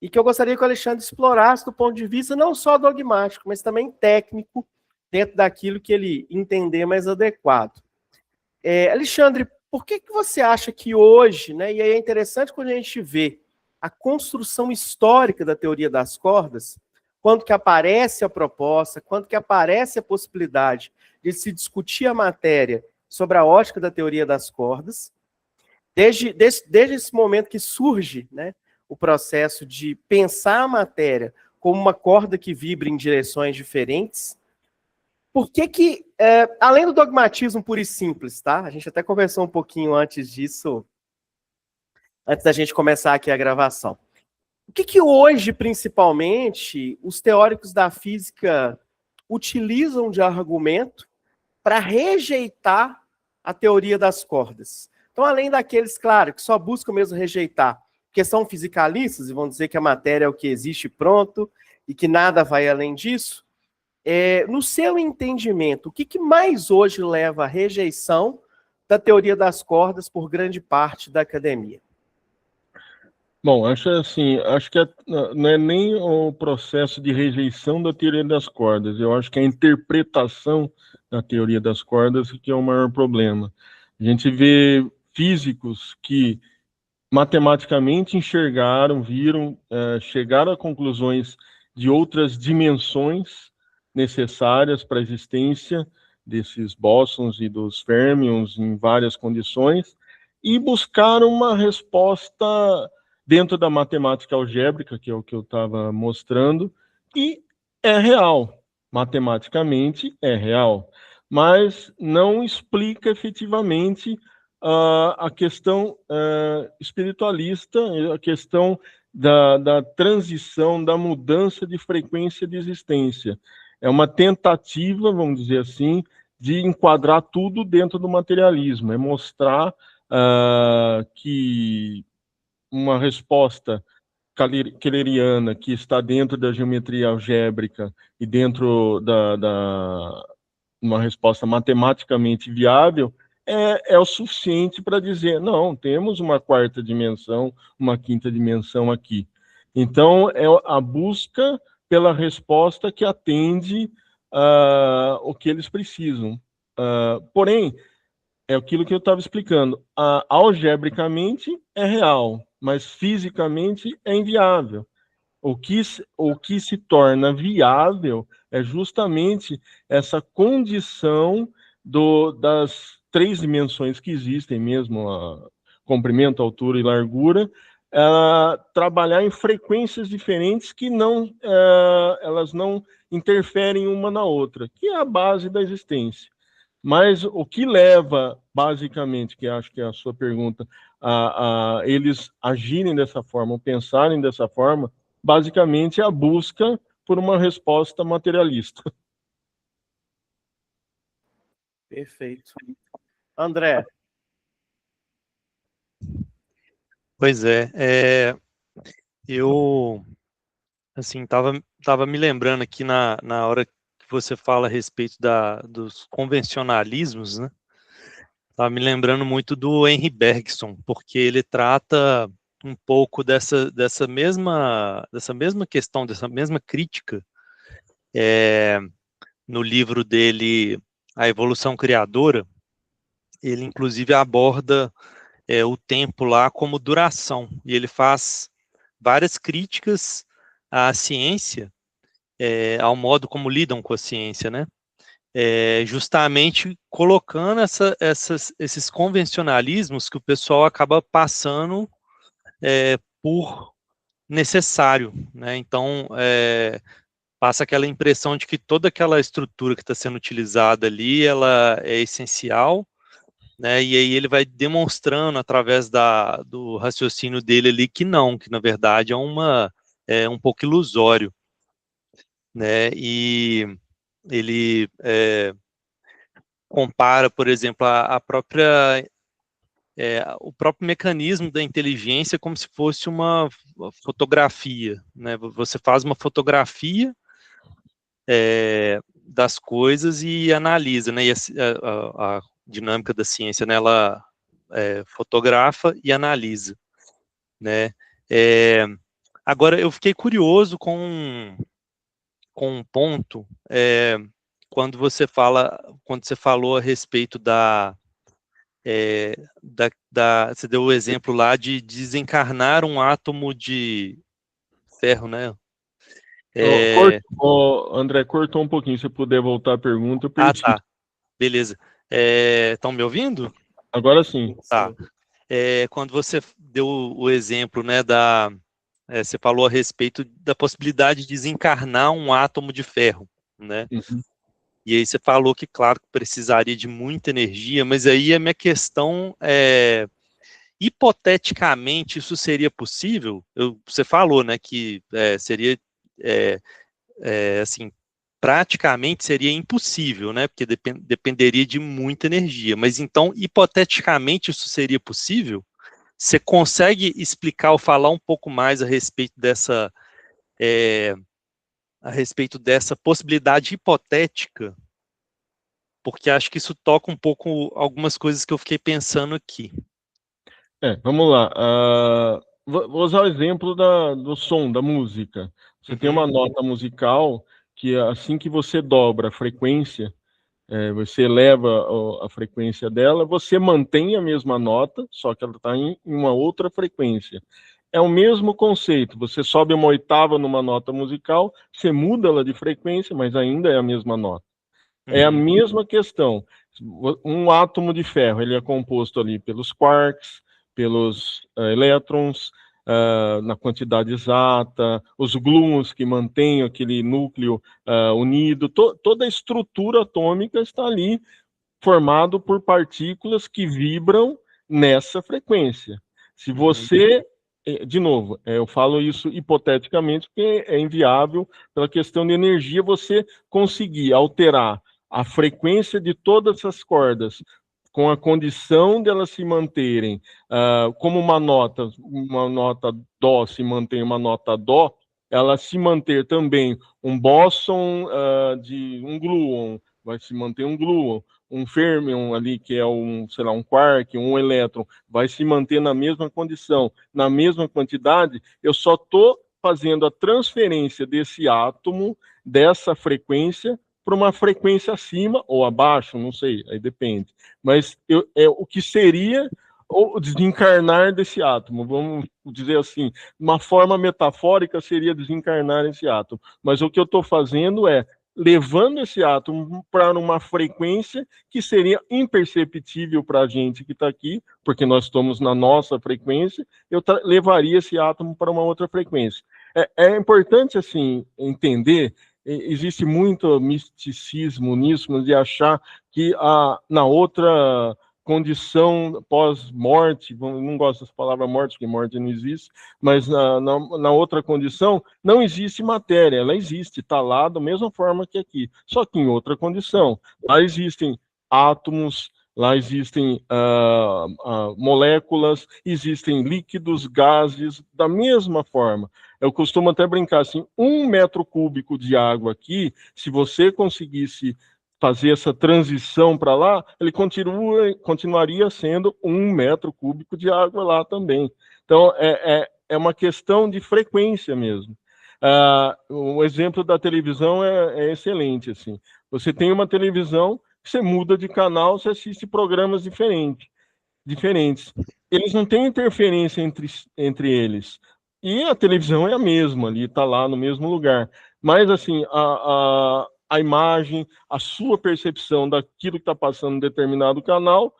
e que eu gostaria que o Alexandre explorasse do ponto de vista não só dogmático, mas também técnico, dentro daquilo que ele entender mais adequado. Alexandre, por que você acha que hoje, né, e aí é interessante quando a gente vê a construção histórica da teoria das cordas, quando que aparece a proposta, quando que aparece a possibilidade de se discutir a matéria sobre a ótica da teoria das cordas, desde esse momento que surge, né, o processo de pensar a matéria como uma corda que vibra em direções diferentes, por que além do dogmatismo puro e simples, tá? A gente até conversou um pouquinho antes disso, antes da gente começar aqui a gravação. O que hoje, principalmente, os teóricos da física utilizam de argumento para rejeitar a teoria das cordas? Então, além daqueles, claro, que só buscam mesmo rejeitar, porque são fisicalistas e vão dizer que a matéria é o que existe pronto e que nada vai além disso, no seu entendimento, o que mais hoje leva à rejeição da teoria das cordas por grande parte da academia? Bom, acho assim, acho que não é nem o processo de rejeição da teoria das cordas, eu acho que é a interpretação da teoria das cordas que é o maior problema. A gente vê físicos que matematicamente enxergaram, viram, chegaram a conclusões de outras dimensões necessárias para a existência desses bósons e dos férmions em várias condições, e buscaram uma resposta dentro da matemática algébrica, que é o que eu estava mostrando, e é real, matematicamente é real, mas não explica efetivamente a questão espiritualista, a questão da transição, da mudança de frequência de existência. É uma tentativa, vamos dizer assim, de enquadrar tudo dentro do materialismo, é mostrar que uma resposta keyleriana, que está dentro da geometria algébrica e dentro uma resposta matematicamente viável, é o suficiente para dizer, não, temos uma quarta dimensão, uma quinta dimensão aqui. Então, é a busca pela resposta que atende o que eles precisam. Porém, é aquilo que eu estava explicando. Algebricamente é real, mas fisicamente é inviável. O que se torna viável é justamente essa condição das três dimensões que existem mesmo, comprimento, altura e largura, trabalhar em frequências diferentes que elas não interferem uma na outra, que é a base da existência. Mas o que leva, basicamente, que acho que é a sua pergunta, a eles agirem dessa forma, ou pensarem dessa forma, basicamente é a busca por uma resposta materialista. Perfeito. André. Pois eu, assim, tava me lembrando aqui na hora que você fala a respeito dos convencionalismos, né? Tava me lembrando muito do Henri Bergson, porque ele trata um pouco dessa mesma questão, dessa mesma crítica, no livro dele, A Evolução Criadora. Ele, inclusive, aborda o tempo lá como duração, e ele faz várias críticas à ciência, ao modo como lidam com a ciência, né? Justamente colocando esses convencionalismos que o pessoal acaba passando por necessário, né? Então, passa aquela impressão de que toda aquela estrutura que está sendo utilizada ali, ela é essencial, né? E aí ele vai demonstrando através do raciocínio dele ali que não, que na verdade é um pouco ilusório, né? E ele compara, por exemplo, o próprio mecanismo da inteligência como se fosse uma fotografia, né? Você faz uma fotografia das coisas e analisa, né? E a dinâmica da ciência, né? Ela fotografa e analisa, né? Agora, eu fiquei curioso com um ponto, quando você falou a respeito você deu o exemplo lá de desencarnar um átomo de ferro, né? André, cortou um pouquinho, se puder voltar a pergunta, eu Ah, perdi. tá, beleza. Estão me ouvindo? Agora sim. Tá. Quando você deu o exemplo, né, você falou a respeito da possibilidade de desencarnar um átomo de ferro, né? Uhum. E aí você falou que, claro, precisaria de muita energia, mas aí a minha questão é, hipoteticamente, isso seria possível? Você falou, né, que seria, assim, praticamente seria impossível, né, porque dependeria de muita energia, mas então, hipoteticamente, isso seria possível? Você consegue explicar ou falar um pouco mais a respeito dessa possibilidade hipotética? Porque acho que isso toca um pouco algumas coisas que eu fiquei pensando aqui. Vamos lá. Vou usar o exemplo do som, da música. Você tem uma nota musical que assim que você dobra a frequência, você eleva a frequência dela, você mantém a mesma nota, só que ela está em uma outra frequência. É o mesmo conceito. Você sobe uma oitava numa nota musical, você muda ela de frequência, mas ainda é a mesma nota. É a mesma questão. Um átomo de ferro, ele é composto ali pelos quarks, pelos elétrons, na quantidade exata, os gluons que mantêm aquele núcleo unido, toda a estrutura atômica está ali formado por partículas que vibram nessa frequência. Se você, de novo, eu falo isso hipoteticamente porque é inviável pela questão de energia você conseguir alterar a frequência de todas essas cordas com a condição de elas se manterem como uma nota dó se mantém uma nota dó, ela se manter também um bóson de um gluon, vai se manter um gluon, um férmion ali, que é sei lá, um quark, um elétron, vai se manter na mesma condição, na mesma quantidade, eu só estou fazendo a transferência desse átomo, dessa frequência, para uma frequência acima ou abaixo, não sei, aí depende. Mas é o que seria o desencarnar desse átomo, vamos dizer assim, uma forma metafórica seria desencarnar esse átomo. Mas o que eu estou fazendo é levando esse átomo para uma frequência que seria imperceptível para a gente que está aqui, porque nós estamos na nossa frequência, eu levaria esse átomo para uma outra frequência. É importante, assim, entender, existe muito misticismo nisso, de achar que na outra condição pós-morte, não gosto dessa palavra morte, porque morte não existe, mas na outra condição não existe matéria, ela existe, está lá da mesma forma que aqui, só que em outra condição. Lá existem átomos, lá existem moléculas, existem líquidos, gases, da mesma forma. Eu costumo até brincar assim, 1 metro cúbico de água aqui, se você conseguisse fazer essa transição para lá, ele continuaria sendo 1 metro cúbico de água lá também. Então, é uma questão de frequência mesmo. O exemplo da televisão é excelente. Assim. Você tem uma televisão, você muda de canal, você assiste programas diferentes. Eles não têm interferência entre eles. E a televisão é a mesma, ali está lá no mesmo lugar. Mas, assim, a imagem, a sua percepção daquilo que está passando em determinado canal,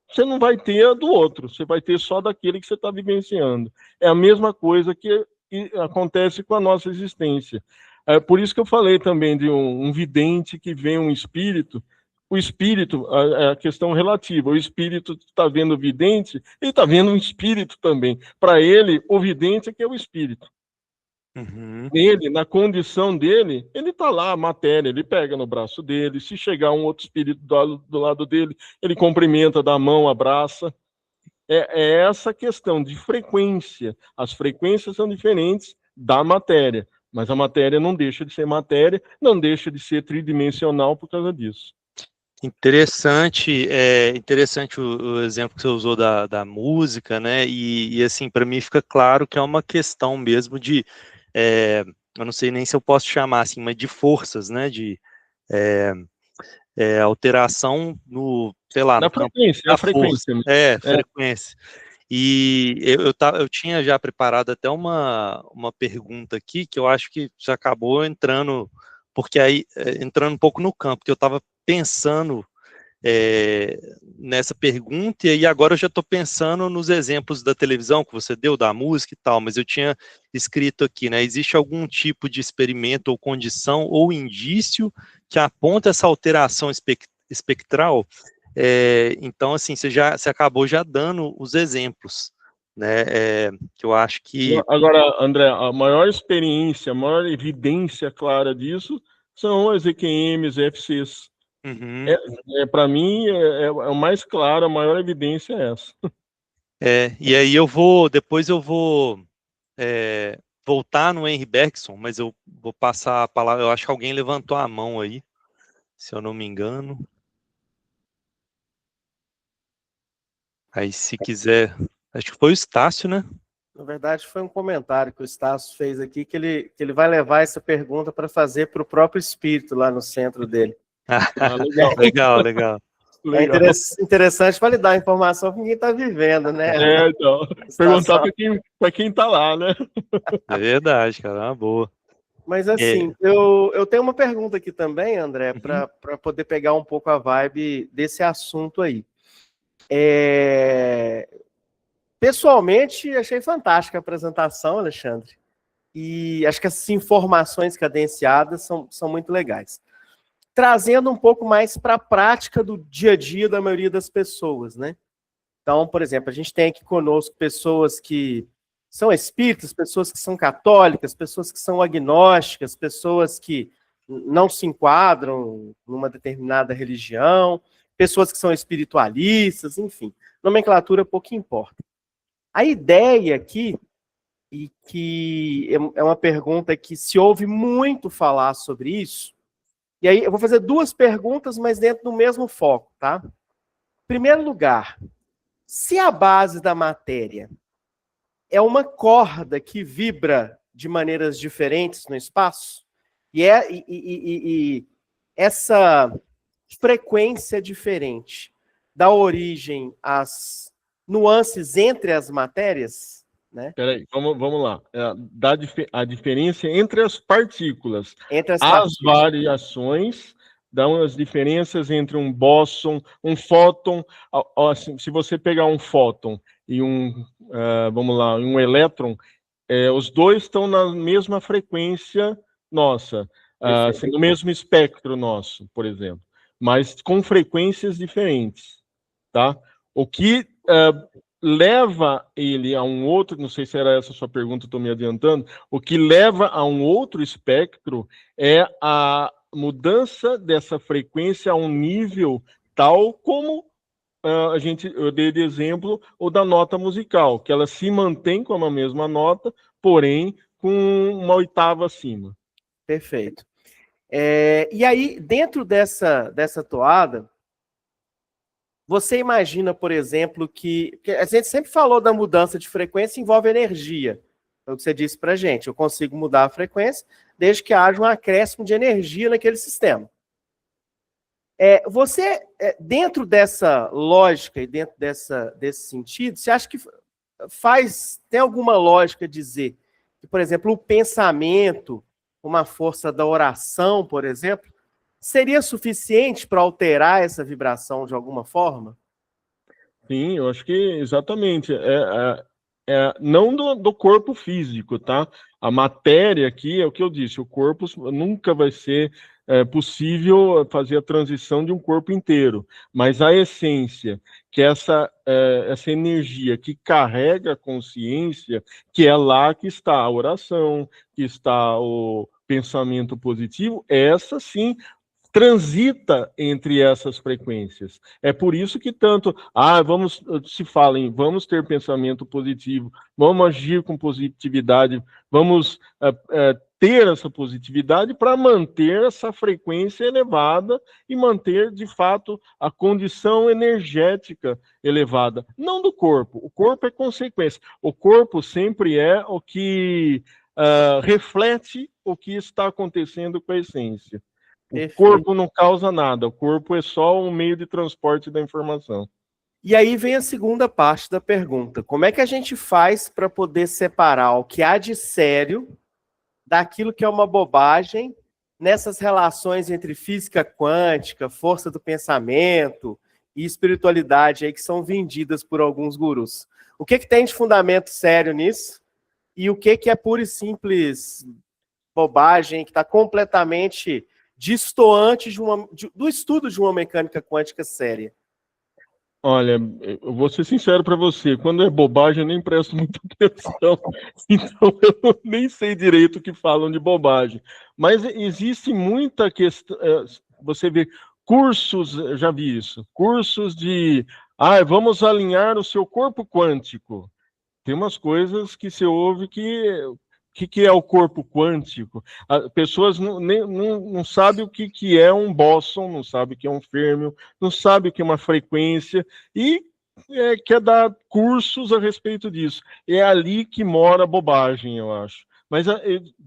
você não vai ter a do outro, você vai ter só daquele que você está vivenciando. É a mesma coisa que acontece com a nossa existência. É por isso que eu falei também de um vidente que vê um espírito. O espírito, a questão relativa, o espírito está vendo o vidente, ele está vendo um espírito também. Para ele, o vidente é que é o espírito. Uhum. Ele, na condição dele, ele está lá, a matéria, ele pega no braço dele, se chegar um outro espírito do lado dele, ele cumprimenta, dá a mão, abraça. É essa questão de frequência. As frequências são diferentes da matéria, mas a matéria não deixa de ser matéria, não deixa de ser tridimensional por causa disso. Interessante, interessante o exemplo que você usou da música, né? E assim, para mim fica claro que é uma questão mesmo de, eu não sei nem se eu posso chamar assim, mas de forças, né? De alteração no, sei lá, Na no campo frequência, da a frequência. frequência. E eu tinha já preparado até uma pergunta aqui que eu acho que já acabou entrando, porque aí entrando um pouco no campo, que eu estava pensando nessa pergunta, e agora eu já estou pensando nos exemplos da televisão que você deu, da música e tal, mas eu tinha escrito aqui, né, existe algum tipo de experimento ou condição ou indício que aponta essa alteração espectral? Então, assim, você acabou já dando os exemplos, né, que eu acho que... Agora, André, a maior experiência, a maior evidência clara disso são as EQMs, FCs. Uhum. Para mim, é o mais claro, a maior evidência é essa. E aí depois eu vou voltar no Henry Bergson, mas eu vou passar a palavra, eu acho que alguém levantou a mão aí, se eu não me engano. Aí, se quiser, acho que foi o Estácio, né? Na verdade, foi um comentário que o Estácio fez aqui, que ele vai levar essa pergunta para fazer para o próprio espírito lá no centro dele. Legal. Legal. É interessante validar a informação que ninguém está vivendo, né? Então, perguntar para quem está lá, né? É verdade, cara, é uma boa. Mas assim, eu tenho uma pergunta aqui também, André, para poder pegar um pouco a vibe desse assunto aí. Pessoalmente, achei fantástica a apresentação, Alexandre. E acho que essas informações cadenciadas são muito legais. Trazendo um pouco mais para a prática do dia a dia da maioria das pessoas, né? Então, por exemplo, a gente tem aqui conosco pessoas que são espíritas, pessoas que são católicas, pessoas que são agnósticas, pessoas que não se enquadram numa determinada religião, pessoas que são espiritualistas, enfim, nomenclatura pouco importa. A ideia aqui, e que é uma pergunta que se ouve muito falar sobre isso, e aí eu vou fazer duas perguntas, mas dentro do mesmo foco, tá? Em primeiro lugar, se a base da matéria é uma corda que vibra de maneiras diferentes no espaço, e essa frequência diferente dá origem às nuances entre as matérias, né? Peraí, vamos lá. A diferença entre as partículas. Entre as As partículas. variações dão as diferenças entre um bóson, um fóton. Assim, se você pegar um fóton e vamos lá, um elétron, os dois estão na mesma frequência nossa, assim, no mesmo espectro nosso, por exemplo, mas com frequências diferentes, tá? O que leva ele a um outro, não sei se era essa a sua pergunta, estou me adiantando, o que leva a um outro espectro é a mudança dessa frequência a um nível tal como eu dei de exemplo o da nota musical, que ela se mantém com a mesma nota, porém com uma oitava acima. Perfeito. E aí, dentro dessa toada, você imagina, por exemplo, que a gente sempre falou da mudança de frequência envolve energia. É o que você disse para a gente. Eu consigo mudar a frequência desde que haja um acréscimo de energia naquele sistema. Você, dentro dessa lógica e dentro desse sentido, você acha que tem alguma lógica dizer que, por exemplo, o pensamento, uma força da oração, por exemplo, seria suficiente para alterar essa vibração de alguma forma? Sim, eu acho que exatamente. Não do corpo físico, tá? A matéria aqui é o que eu disse, o corpo nunca vai ser possível fazer a transição de um corpo inteiro, mas a essência, que é essa energia que carrega a consciência, que é lá que está a oração, que está o pensamento positivo, essa sim transita entre essas frequências. É por isso que tanto, vamos ter pensamento positivo, vamos agir com positividade, vamos ter essa positividade para manter essa frequência elevada e manter, de fato, a condição energética elevada. Não do corpo. O corpo é consequência. O corpo sempre é o que reflete o que está acontecendo com a essência. O corpo não causa nada, o corpo é só um meio de transporte da informação. E aí vem a segunda parte da pergunta. Como é que a gente faz para poder separar o que há de sério daquilo que é uma bobagem nessas relações entre física quântica, força do pensamento e espiritualidade aí que são vendidas por alguns gurus? O que tem de fundamento sério nisso? E o que é pura e simples bobagem que está completamente distoante do estudo de uma mecânica quântica séria? Olha, eu vou ser sincero para você, quando é bobagem eu nem presto muita atenção, então eu nem sei direito o que falam de bobagem. Mas existe muita questão, você vê cursos, já vi isso, cursos de, vamos alinhar o seu corpo quântico. Tem umas coisas que você ouve que é o corpo quântico. As pessoas não sabem o que é um bóson, não sabem o que é um férmio, não sabem o que é uma frequência, e quer dar cursos a respeito disso. É ali que mora a bobagem, eu acho. Mas,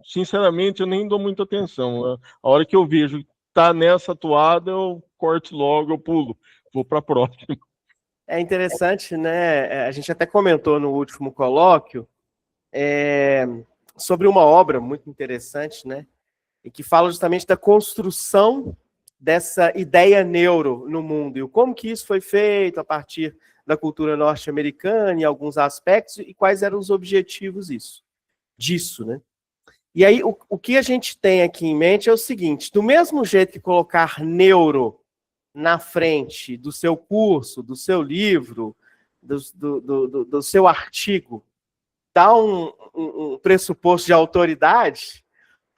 sinceramente, eu nem dou muita atenção. A hora que eu vejo que está nessa toada, eu corto logo, eu pulo, vou para a próxima. É interessante, né? A gente até comentou no último colóquio sobre uma obra muito interessante, né? E que fala justamente da construção dessa ideia neuro no mundo e como que isso foi feito a partir da cultura norte-americana em alguns aspectos e quais eram os objetivos disso, né? E aí o que a gente tem aqui em mente é o seguinte: do mesmo jeito que colocar neuro na frente do seu curso, do seu livro, do seu artigo, dá um pressuposto de autoridade,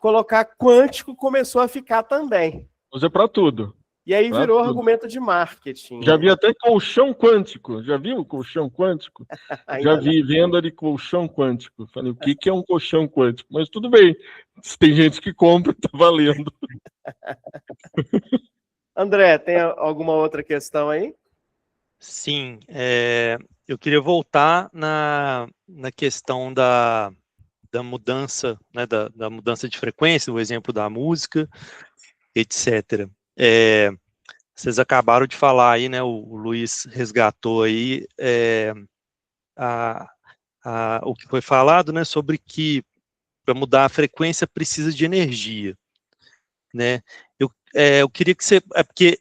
colocar quântico começou a ficar também. Usa para tudo. E aí Pra virou tudo. argumento de marketing. Já vi até colchão quântico. Já viu o colchão quântico? Já vi venda de colchão quântico. Falei, o que é um colchão quântico? Mas tudo bem. Se tem gente que compra, tá valendo. André, tem alguma outra questão aí? Sim, eu queria voltar na questão da mudança, né, da mudança de frequência, o exemplo da música, etc. Vocês acabaram de falar aí, né, o Luiz resgatou aí o que foi falado, né, sobre que para mudar a frequência precisa de energia, né? Eu queria que você, porque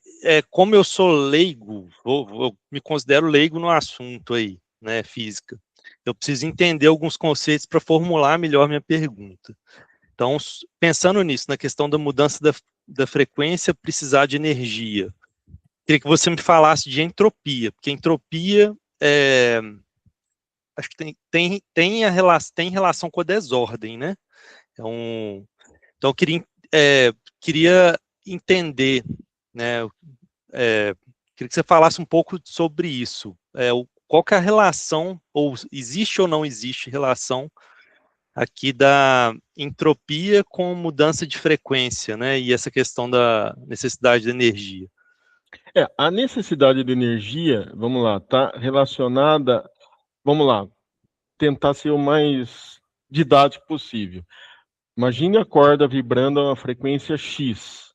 como eu sou leigo, eu me considero leigo no assunto aí, né, física. Eu preciso entender alguns conceitos para formular melhor minha pergunta. Então, pensando nisso, na questão da mudança da frequência, precisar de energia. Queria que você me falasse de entropia, porque entropia acho que tem relação com a desordem, né? Então eu queria entender, né? Queria que você falasse um pouco sobre isso. Qual que é a relação, ou existe ou não existe relação aqui da entropia com mudança de frequência, né? E essa questão da necessidade de energia. A necessidade de energia, vamos lá, está relacionada, vamos lá, tentar ser o mais didático possível. Imagine a corda vibrando a uma frequência X.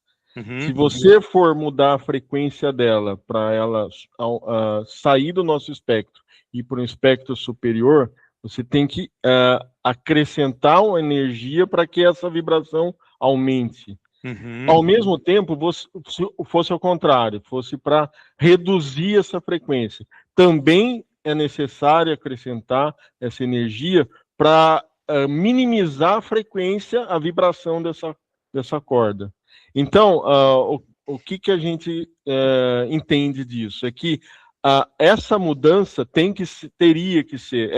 Se você for mudar a frequência dela para ela sair do nosso espectro e ir para um espectro superior, você tem que acrescentar uma energia para que essa vibração aumente. Ao mesmo tempo, se fosse ao contrário, fosse para reduzir essa frequência, também é necessário acrescentar essa energia para minimizar a frequência, a vibração dessa corda. Então, o que a gente entende disso? É que essa mudança teria que ser,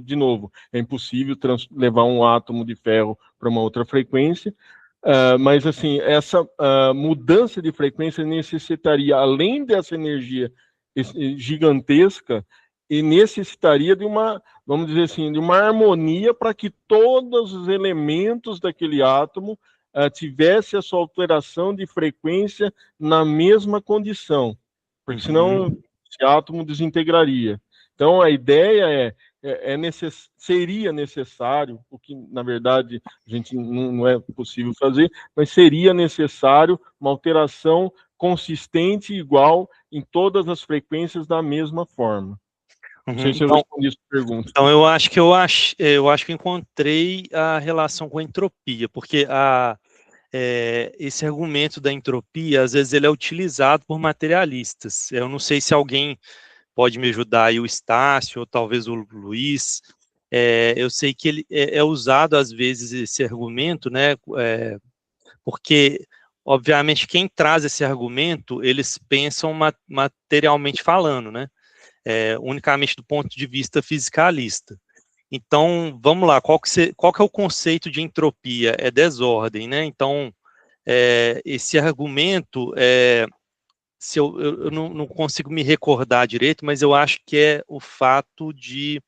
de novo, é impossível levar um átomo de ferro para uma outra frequência, mas assim, essa mudança de frequência necessitaria, além dessa energia gigantesca, e necessitaria de uma, vamos dizer assim, de uma harmonia para que todos os elementos daquele átomo tivesse a sua alteração de frequência na mesma condição, porque senão esse átomo desintegraria. Então a ideia seria necessário, o que na verdade a gente não é possível fazer, mas seria necessário uma alteração consistente e igual em todas as frequências da mesma forma. Não sei se eu respondi essa pergunta. Então eu acho que encontrei a relação com a entropia, porque esse argumento da entropia, às vezes ele é utilizado por materialistas. Eu não sei se alguém pode me ajudar aí, o Estácio, ou talvez o Luiz. Eu sei que ele é usado às vezes esse argumento, né? Porque obviamente quem traz esse argumento, eles pensam materialmente falando, né? Unicamente do ponto de vista fisicalista. Então, vamos lá, qual que é o conceito de entropia? É desordem, né? Então, esse argumento, se eu não consigo me recordar direito, mas eu acho que é o fato de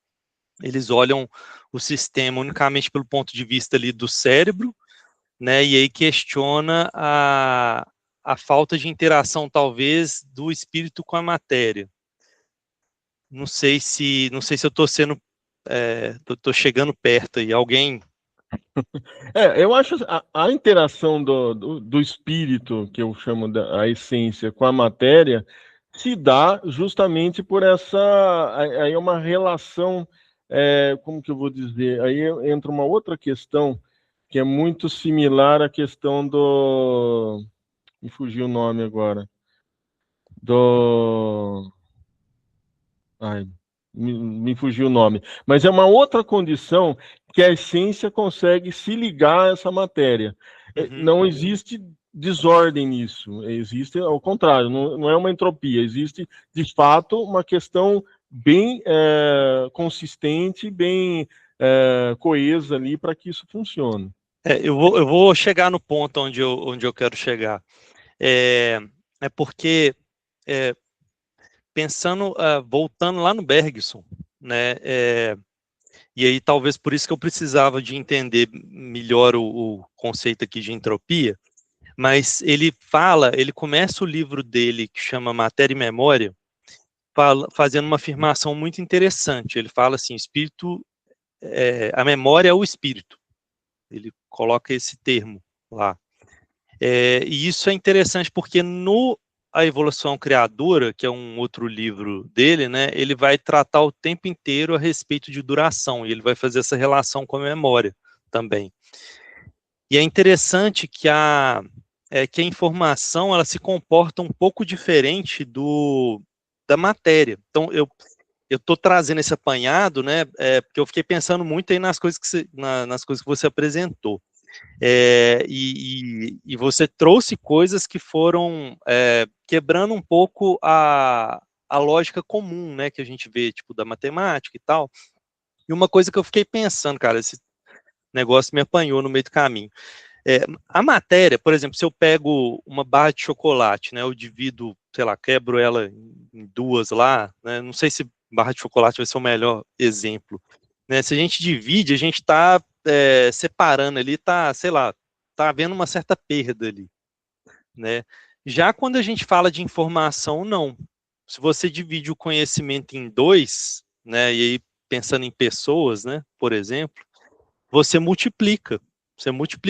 eles olham o sistema unicamente pelo ponto de vista ali do cérebro, né? E aí questiona a falta de interação, talvez, do espírito com a matéria. Não sei se eu estou sendo, estou chegando perto aí. Alguém? Eu acho a interação do espírito, que eu chamo a essência, com a matéria, se dá justamente por aí é uma relação, como que eu vou dizer? Aí entra uma outra questão que é muito similar à questão me fugiu o nome agora. Ai, me fugiu o nome. Mas é uma outra condição que a essência consegue se ligar a essa matéria. Não existe desordem nisso. Existe, ao contrário, não é uma entropia. Existe, de fato, uma questão bem consistente, bem coesa ali para que isso funcione. Eu vou chegar no ponto onde eu quero chegar. É porque, pensando, voltando lá no Bergson, né, e aí talvez por isso que eu precisava de entender melhor o conceito aqui de entropia, mas ele começa o livro dele, que chama Matéria e Memória, fazendo uma afirmação muito interessante. Ele fala assim, a memória é o espírito. Ele coloca esse termo lá. E isso é interessante porque A Evolução Criadora, que é um outro livro dele, né, ele vai tratar o tempo inteiro a respeito de duração, e ele vai fazer essa relação com a memória também. E é interessante que que a informação ela se comporta um pouco diferente da matéria. Então, eu estou trazendo esse apanhado, né, porque eu fiquei pensando muito aí nas coisas nas coisas que você apresentou. E você trouxe coisas que foram quebrando um pouco a lógica comum, né, que a gente vê, tipo, da matemática e tal. E uma coisa que eu fiquei pensando, cara, esse negócio me apanhou no meio do caminho. A matéria, por exemplo, se eu pego uma barra de chocolate, né, eu divido, sei lá, quebro ela em duas lá, né, não sei se barra de chocolate vai ser o melhor exemplo, né, se a gente divide, a gente está separando ali, tá, sei lá, tá havendo uma certa perda ali, né, já quando a gente fala de informação, não, se você divide o conhecimento em dois, né, e aí pensando em pessoas, né, por exemplo, você multiplica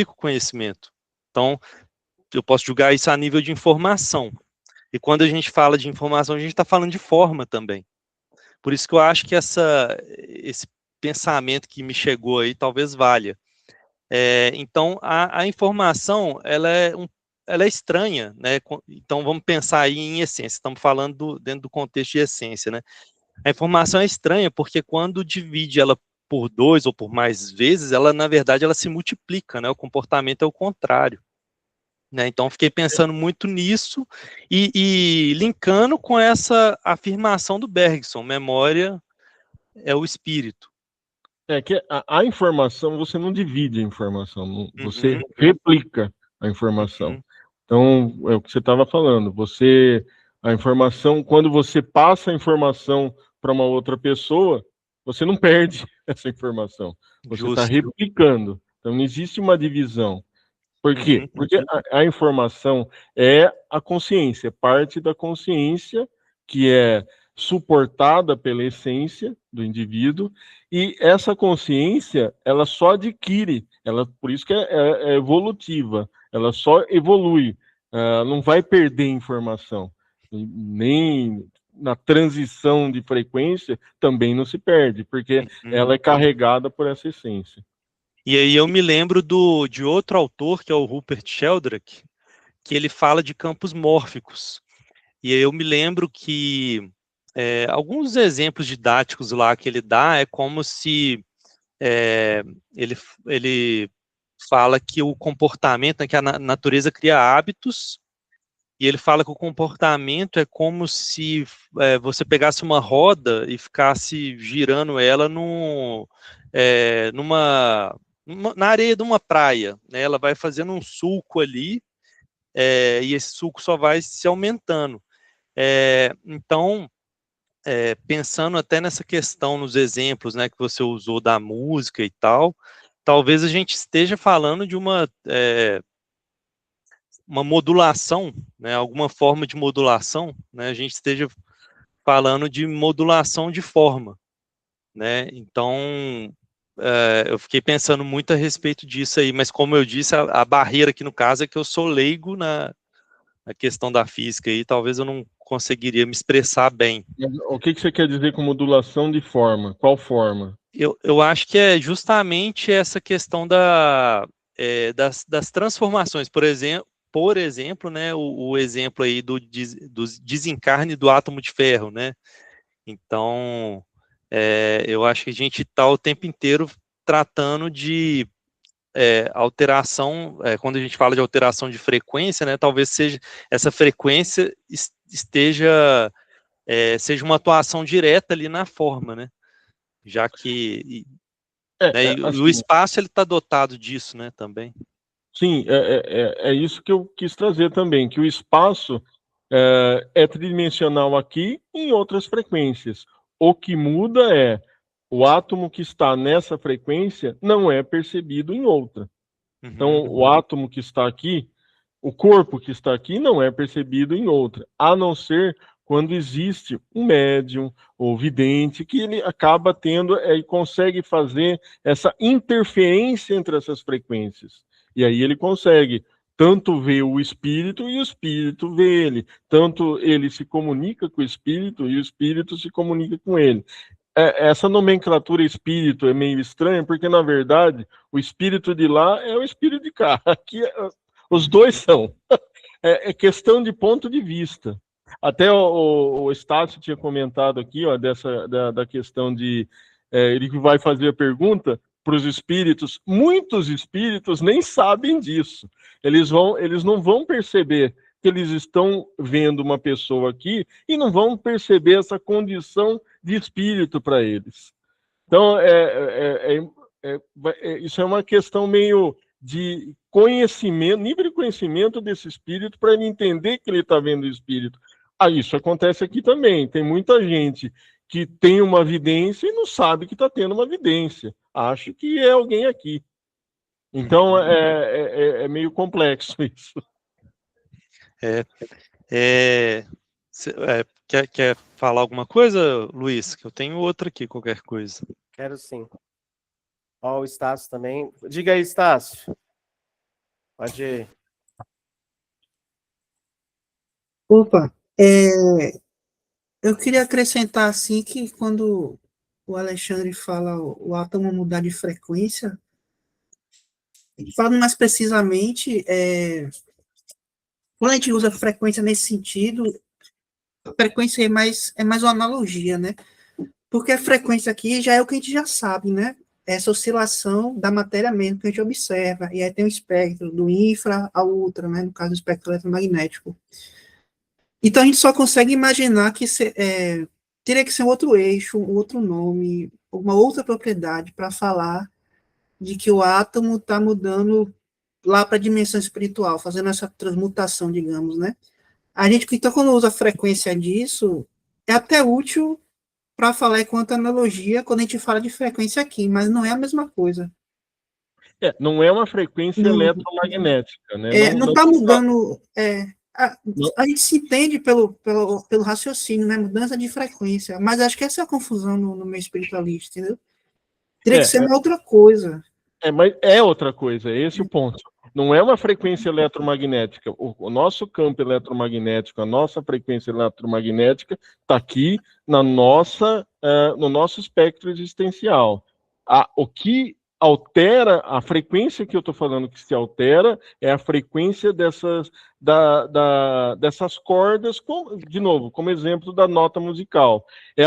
o conhecimento. Então, eu posso julgar isso a nível de informação. E quando a gente fala de informação, a gente está falando de forma também. Por isso que eu acho que esse pensamento que me chegou aí talvez valha. Então, a informação, ela é estranha, né? Então, vamos pensar aí em essência. Estamos falando dentro do contexto de essência, né? A informação é estranha porque quando divide ela por dois ou por mais vezes, ela, na verdade, ela se multiplica, né? O comportamento é o contrário. Né? Então, fiquei pensando muito nisso e linkando com essa afirmação do Bergson, memória é o espírito. Que a informação, você não divide a informação, você Uhum, replica a informação. uhum, Então, é o que você estava falando, a informação, quando você passa a informação para uma outra pessoa, você não perde essa informação, você está justo. replicando. Então, não existe uma divisão. Por quê? Uhum, Porque a informação é a consciência, parte da consciência que é suportada pela essência do indivíduo, e essa consciência, ela só adquire, por isso que é evolutiva, ela só evolui, não vai perder informação, nem na transição de frequência também não se perde, porque uhum. ela é carregada por essa essência. E aí eu me lembro de outro autor, que é o Rupert Sheldrake, que ele fala de campos mórficos. E aí eu me lembro que alguns exemplos didáticos lá que ele dá é como se ele fala que o comportamento, né, que a natureza cria hábitos, e ele fala que o comportamento é como se você pegasse uma roda e ficasse girando ela na areia de uma praia, né? Ela vai fazendo um sulco ali, e esse sulco só vai se aumentando. Então, pensando até nessa questão, nos exemplos, né, que você usou da música e tal, talvez a gente esteja falando de uma modulação, né, alguma forma de modulação, né, a gente esteja falando de modulação de forma, né, então eu fiquei pensando muito a respeito disso aí, mas como eu disse, a barreira aqui no caso é que eu sou leigo na questão da física e talvez eu não conseguiria me expressar bem. O que você quer dizer com modulação de forma? Qual forma? Eu acho que é justamente essa questão das transformações, por exemplo, né, o exemplo aí do desencarne do átomo de ferro, né? Então, eu acho que a gente está o tempo inteiro tratando de alteração, quando a gente fala de alteração de frequência, né, talvez seja essa frequência seja uma atuação direta ali na forma, né? Já que né? E o espaço ele está dotado disso, né, também. Sim, é isso que eu quis trazer também, que o espaço é tridimensional aqui e em outras frequências. O que muda é o átomo que está nessa frequência não é percebido em outra. Então, o átomo que está aqui, o corpo que está aqui não é percebido em outra, a não ser quando existe um médium ou vidente que ele acaba tendo e consegue fazer essa interferência entre essas frequências. E aí ele consegue tanto ver o espírito e o espírito vê ele, tanto ele se comunica com o espírito e o espírito se comunica com ele. Essa nomenclatura espírito é meio estranha, porque, na verdade, o espírito de lá é o espírito de cá. Aqui, os dois são. É questão de ponto de vista. Até o Estácio tinha comentado aqui, ó, da questão de... ele vai fazer a pergunta para os espíritos. Muitos espíritos nem sabem disso. Eles não vão perceber que eles estão vendo uma pessoa aqui e não vão perceber essa condição de espírito para eles. Então, isso é uma questão meio de conhecimento, nível de conhecimento desse espírito para ele entender que ele está vendo o espírito. Isso acontece aqui também. Tem muita gente que tem uma vidência e não sabe que está tendo uma vidência. Acha que é alguém aqui. Então, é meio complexo isso. Quer falar alguma coisa, Luiz? Que eu tenho outra aqui, qualquer coisa. Quero sim. Ó, o Estácio também. Diga aí, Estácio. Pode ir. Opa, eu queria acrescentar assim que quando o Alexandre fala o átomo mudar de frequência, falando mais precisamente, quando a gente usa frequência nesse sentido, a frequência é mais uma analogia, né? Porque a frequência aqui já é o que a gente já sabe, né? Essa oscilação da matéria mesmo que a gente observa. E aí tem o espectro do infra ao ultra, né? No caso do espectro eletromagnético. Então a gente só consegue imaginar que teria que ser um outro eixo, um outro nome, uma outra propriedade para falar de que o átomo está mudando lá para a dimensão espiritual, fazendo essa transmutação, digamos, né? A gente, então, quando usa a frequência disso, é até útil para falar enquanto analogia quando a gente fala de frequência aqui, mas não é a mesma coisa. Não é uma frequência eletromagnética, né? Não está mudando... a gente se entende pelo raciocínio, né? Mudança de frequência, mas acho que essa é a confusão no meio espiritualista, entendeu? Teria que ser uma outra coisa. Mas é outra coisa, é esse o ponto. Não é uma frequência eletromagnética. O nosso campo eletromagnético, a nossa frequência eletromagnética está aqui no nosso espectro existencial. O que altera, a frequência que eu estou falando que se altera, é a frequência dessas cordas, de novo, como exemplo da nota musical. É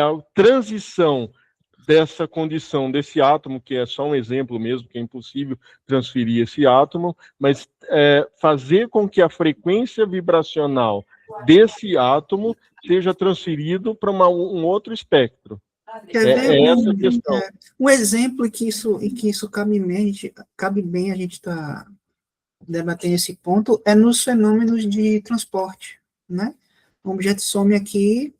a transição dessa condição, desse átomo, que é só um exemplo mesmo, que é impossível transferir esse átomo, mas fazer com que a frequência vibracional desse átomo seja transferido para um outro espectro. Essa questão. Um exemplo em que isso cabe bem a gente está debatendo esse ponto é nos fenômenos de transporte, né? Um objeto some aqui,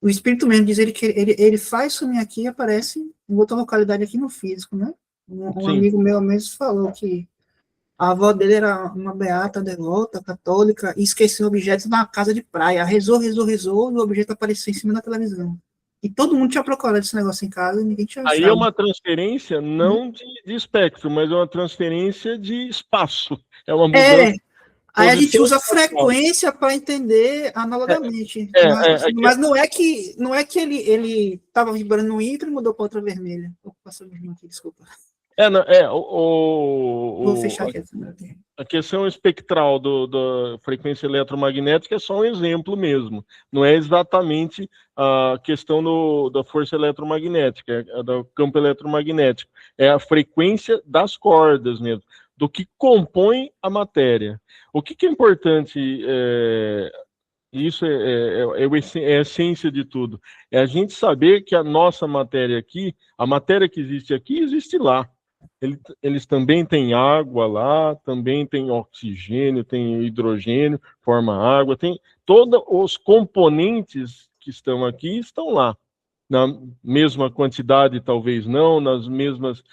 o espírito mesmo diz que ele faz sumir aqui e aparece em outra localidade aqui no físico, né? Um amigo meu mesmo falou que a avó dele era uma beata, devota, católica, e esqueceu objetos na casa de praia. Rezou, e o objeto apareceu em cima da televisão. E todo mundo tinha procurado esse negócio em casa e ninguém tinha achado. Aí é uma transferência não de espectro, mas é uma transferência de espaço. É uma mudança. Aí a gente usa frequência para entender analogamente. Mas não é que ele estava vibrando no infra e mudou para outra vermelha. Vou passar aqui, desculpa. Vou fechar aqui. A questão espectral da frequência eletromagnética é só um exemplo mesmo. Não é exatamente a questão da força eletromagnética, do campo eletromagnético. É a frequência das cordas mesmo, do que compõe a matéria. O que é importante Isso é a essência de tudo. É a gente saber que a nossa matéria aqui, a matéria que existe aqui, existe lá. Eles também têm água lá, também tem oxigênio, tem hidrogênio, forma água, tem todos os componentes que estão aqui, estão lá. Na mesma quantidade, talvez não, nas mesmas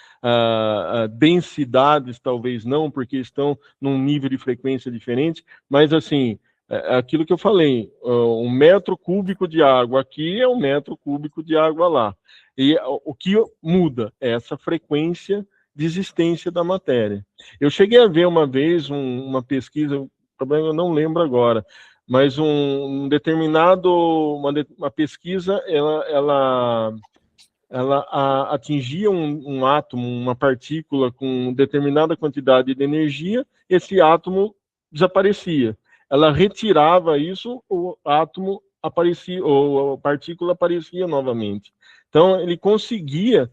densidades, talvez não, porque estão num nível de frequência diferente, mas assim, aquilo que eu falei, um metro cúbico de água aqui é um metro cúbico de água lá. E o que muda é essa frequência de existência da matéria. Eu cheguei a ver uma vez uma pesquisa, o problema eu não lembro agora, mas uma pesquisa, ela atingia um átomo, uma partícula com determinada quantidade de energia, esse átomo desaparecia. Ela retirava isso, o átomo aparecia, ou a partícula aparecia novamente. Então, ele conseguia,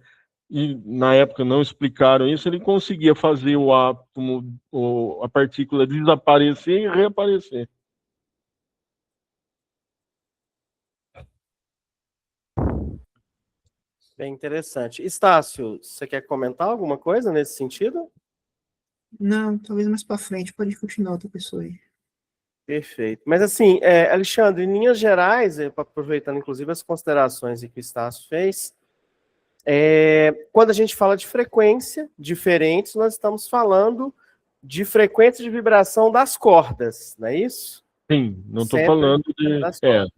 e na época não explicaram isso, ele conseguia fazer o átomo, a partícula desaparecer e reaparecer. Bem interessante. Estácio, você quer comentar alguma coisa nesse sentido? Não, talvez mais para frente, pode continuar outra pessoa aí. Perfeito. Mas assim, Alexandre, em linhas gerais, aproveitando inclusive as considerações que o Estácio fez, quando a gente fala de frequência diferentes, nós estamos falando de frequência de vibração das cordas, não é isso? Sim, não estou Sempre falando de... das cordas.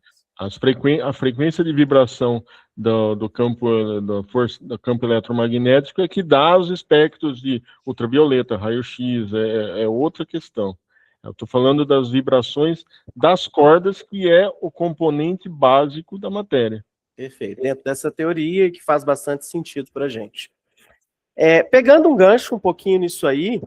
A frequência de vibração do campo do campo eletromagnético é que dá os espectros de ultravioleta, raio-x, é outra questão. Eu estou falando das vibrações das cordas, que é o componente básico da matéria. Perfeito. Dentro dessa teoria, que faz bastante sentido para a gente. Pegando um gancho um pouquinho nisso aí,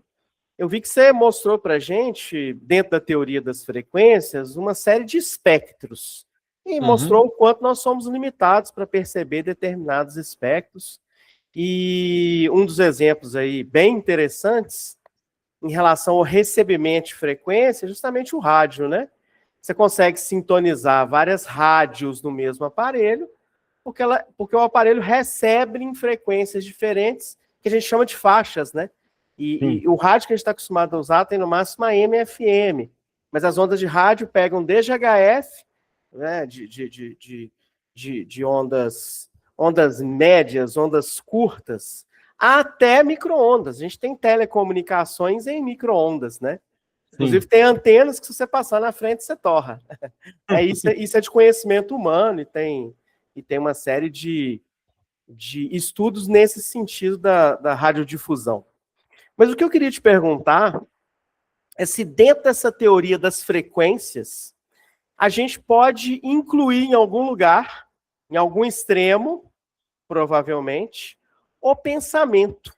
eu vi que você mostrou para a gente, dentro da teoria das frequências, uma série de espectros. E mostrou o quanto nós somos limitados para perceber determinados espectros. E um dos exemplos aí bem interessantes, em relação ao recebimento de frequência, é justamente o rádio, né? Você consegue sintonizar várias rádios no mesmo aparelho, porque o aparelho recebe em frequências diferentes, que a gente chama de faixas, né? E o rádio que a gente está acostumado a usar tem no máximo AM e FM, mas as ondas de rádio pegam desde HF, né, de ondas médias, ondas curtas, até micro-ondas. A gente tem telecomunicações em micro-ondas, né? Inclusive tem antenas que se você passar na frente, você torra. Isso é de conhecimento humano e tem uma série de estudos nesse sentido da radiodifusão. Mas o que eu queria te perguntar é se dentro dessa teoria das frequências, a gente pode incluir em algum lugar, em algum extremo, provavelmente, o pensamento.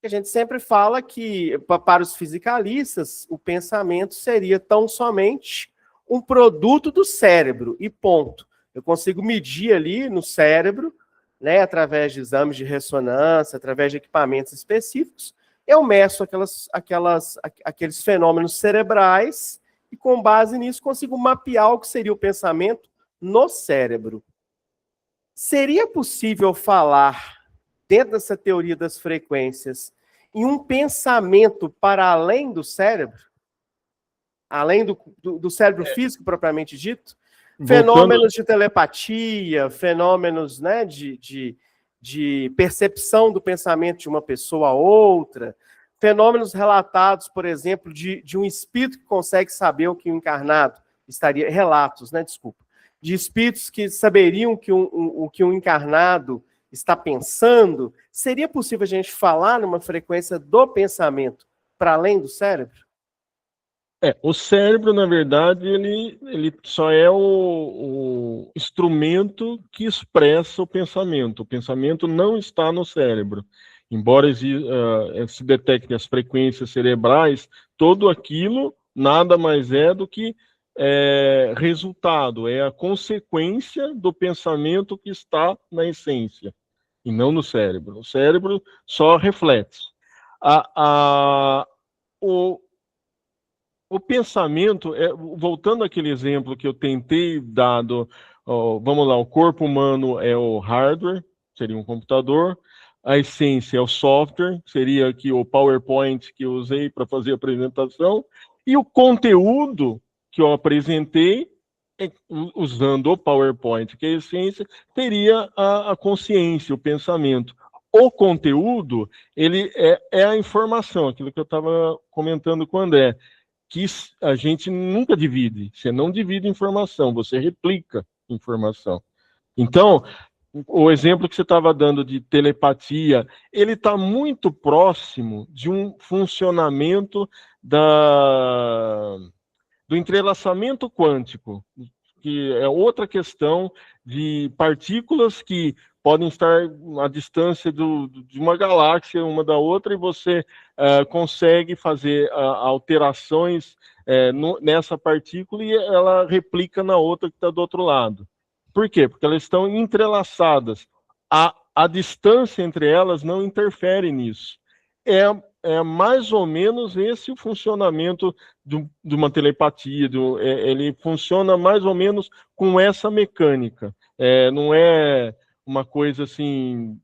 A gente sempre fala que, para os fisicalistas, o pensamento seria tão somente um produto do cérebro, e ponto. Eu consigo medir ali no cérebro, né, através de exames de ressonância, através de equipamentos específicos, eu meço aqueles fenômenos cerebrais e, com base nisso, consigo mapear o que seria o pensamento no cérebro. Seria possível falar, dentro dessa teoria das frequências, em um pensamento para além do cérebro? Além do cérebro físico, propriamente dito? Fenômenos de telepatia, fenômenos, né, de percepção do pensamento de uma pessoa a outra, fenômenos relatados, por exemplo, de um espírito que consegue saber o que o encarnado estaria... Relatos, né, desculpa. De espíritos que saberiam o que um encarnado está pensando. Seria possível a gente falar numa frequência do pensamento para além do cérebro? O cérebro, na verdade, ele só é o instrumento que expressa o pensamento. O pensamento não está no cérebro. Embora se detecte as frequências cerebrais, tudo aquilo nada mais é do que resultado, é a consequência do pensamento que está na essência, e não no cérebro. O cérebro só reflete. O pensamento, voltando àquele exemplo que eu tentei dado, vamos lá, o corpo humano é o hardware, seria um computador, a essência é o software, seria aqui o PowerPoint que eu usei para fazer a apresentação, e o conteúdo que eu apresentei, usando o PowerPoint, que é a essência, seria a consciência, o pensamento. O conteúdo, ele é a informação, aquilo que eu estava comentando com o André, que a gente nunca divide. Você não divide informação, você replica informação. Então, o exemplo que você estava dando de telepatia, ele está muito próximo de um funcionamento do entrelaçamento quântico, que é outra questão de partículas que podem estar à distância de uma galáxia uma da outra, e você consegue fazer alterações nessa partícula e ela replica na outra que está do outro lado. Por quê? Porque elas estão entrelaçadas. A distância entre elas não interfere nisso. É mais ou menos esse o funcionamento de uma telepatia. Ele funciona mais ou menos com essa mecânica. Não é uma coisa assim,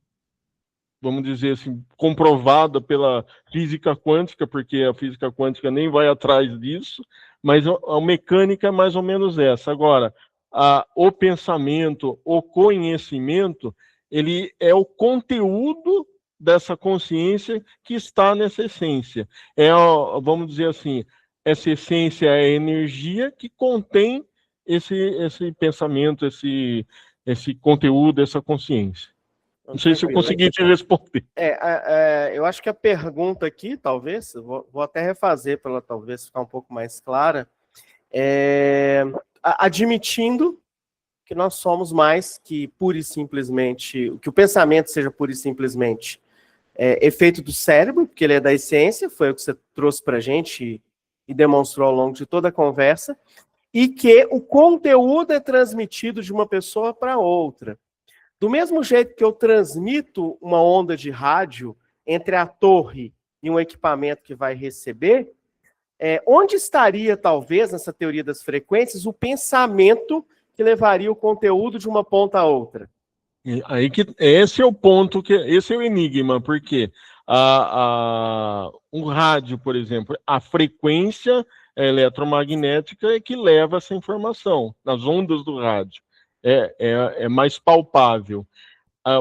vamos dizer assim, comprovada pela física quântica, porque a física quântica nem vai atrás disso, mas a mecânica é mais ou menos essa. Agora, o pensamento, o conhecimento, ele é o conteúdo dessa consciência que está nessa essência. Vamos dizer assim, essa essência é a energia que contém esse pensamento, esse conteúdo, essa consciência. Não sei se eu consegui te responder. Eu acho que a pergunta aqui, talvez, vou até refazer para ela talvez ficar um pouco mais clara, admitindo que nós somos mais que pura e simplesmente, que o pensamento seja pura e simplesmente efeito do cérebro, porque ele é da essência, foi o que você trouxe para a gente e demonstrou ao longo de toda a conversa, e que o conteúdo é transmitido de uma pessoa para outra. Do mesmo jeito que eu transmito uma onda de rádio entre a torre e um equipamento que vai receber, onde estaria, talvez, nessa teoria das frequências, o pensamento que levaria o conteúdo de uma ponta a outra? Aí que esse é o ponto, esse é o enigma, porque um rádio, por exemplo, a frequência eletromagnética é que leva essa informação nas ondas do rádio. É mais palpável.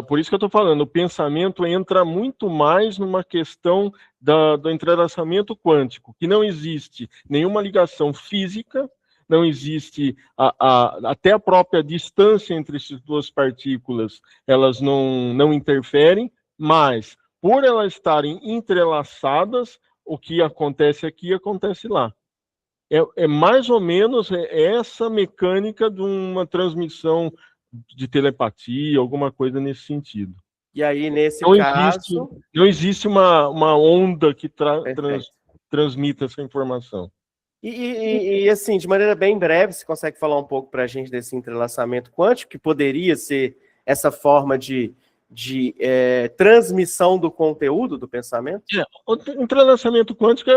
Por isso que eu estou falando, o pensamento entra muito mais numa questão do entrelaçamento quântico, que não existe nenhuma ligação física, não existe até a própria distância entre essas duas partículas, elas não interferem, mas por elas estarem entrelaçadas, o que acontece aqui acontece lá. É mais ou menos essa mecânica de uma transmissão de telepatia, alguma coisa nesse sentido. E aí, nesse caso... Não existe uma onda que transmita essa informação. E assim, de maneira bem breve, você consegue falar um pouco para a gente desse entrelaçamento quântico, que poderia ser essa forma de transmissão do conteúdo do pensamento? O entrelaçamento quântico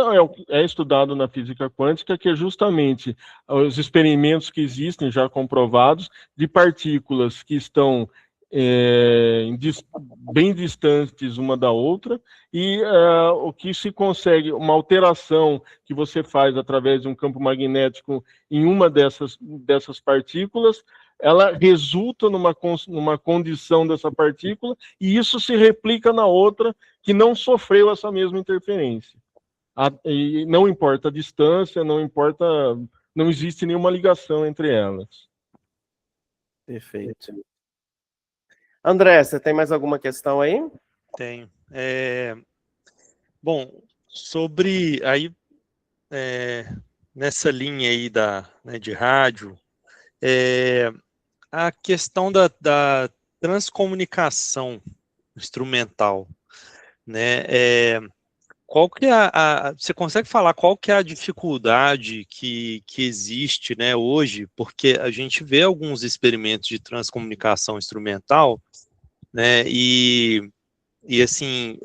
é estudado na física quântica, que é justamente os experimentos que existem, já comprovados, de partículas que estão bem distantes uma da outra, e o que se consegue, uma alteração que você faz através de um campo magnético em uma dessas partículas, ela resulta numa condição dessa partícula, e isso se replica na outra que não sofreu essa mesma interferência. E não importa a distância, não existe nenhuma ligação entre elas. Perfeito. André, você tem mais alguma questão aí? Tenho. Bom, sobre aí nessa linha aí de rádio, a questão da transcomunicação instrumental, né? Qual que é você consegue falar qual que é a dificuldade que existe, né, hoje? Porque a gente vê alguns experimentos de transcomunicação instrumental, né? E E assim,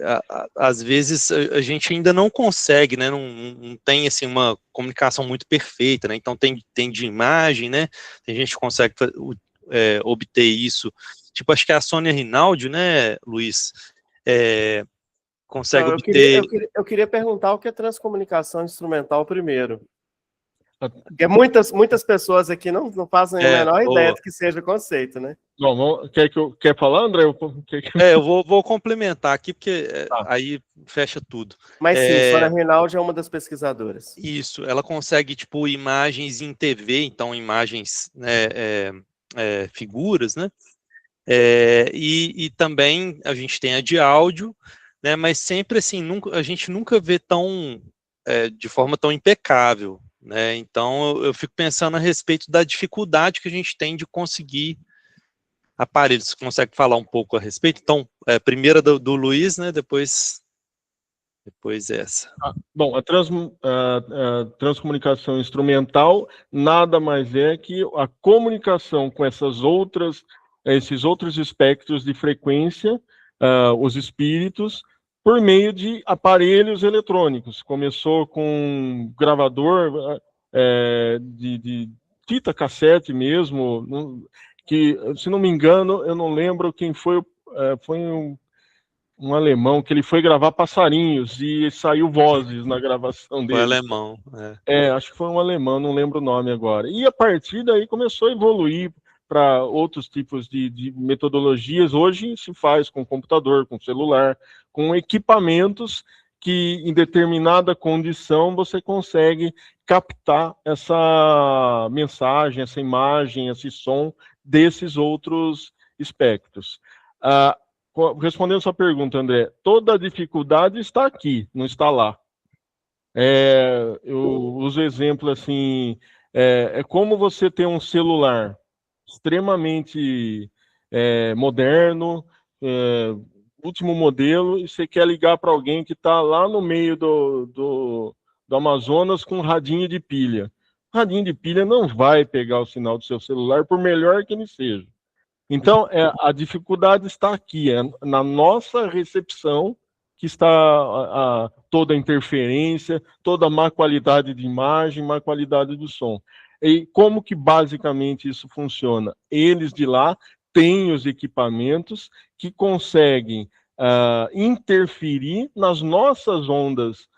às vezes a gente ainda não consegue, né? Não tem assim uma comunicação muito perfeita, né? Então tem de imagem, né? A gente consegue obter isso. Tipo, acho que a Sônia Rinaldi, né, Luiz, consegue Não, obter. eu queria perguntar o que é transcomunicação instrumental primeiro. Porque muitas pessoas aqui não fazem a menor ideia do que seja o conceito, né? Bom, quer falar, André? Eu vou complementar aqui, porque aí fecha tudo. Mas sim, Sônia Rinaldi é uma das pesquisadoras. Isso, ela consegue, tipo, imagens em TV, então imagens, né, figuras, né? E também a gente tem a de áudio, né? Mas sempre assim, a gente nunca vê de forma tão impecável, né? Então eu fico pensando a respeito da dificuldade que a gente tem de conseguir aparelhos. Você consegue falar um pouco a respeito? Então, primeira do Luiz, né? Depois essa. Bom, a transcomunicação instrumental nada mais é que a comunicação com esses outros espectros de frequência, os espíritos, por meio de aparelhos eletrônicos. Começou com gravador de fita cassete mesmo, que, se não me engano, eu não lembro quem foi um alemão que ele foi gravar passarinhos e saiu vozes na gravação dele. Foi alemão. Acho que foi um alemão, não lembro o nome agora. E a partir daí começou a evoluir para outros tipos de metodologias. Hoje se faz com computador, com celular, com equipamentos que em determinada condição você consegue captar essa mensagem, essa imagem, esse som desses outros espectros. Respondendo a sua pergunta, André, toda a dificuldade está aqui, não está lá. Eu uso exemplo assim, é como você ter um celular extremamente moderno, último modelo, e você quer ligar para alguém que está lá no meio do Amazonas com um radinho de pilha. O radinho de pilha não vai pegar o sinal do seu celular, por melhor que ele seja. Então, a dificuldade está aqui, na nossa recepção, que está toda a interferência, toda a má qualidade de imagem, má qualidade do som. E como que basicamente isso funciona? Eles de lá têm os equipamentos que conseguem interferir nas nossas ondas,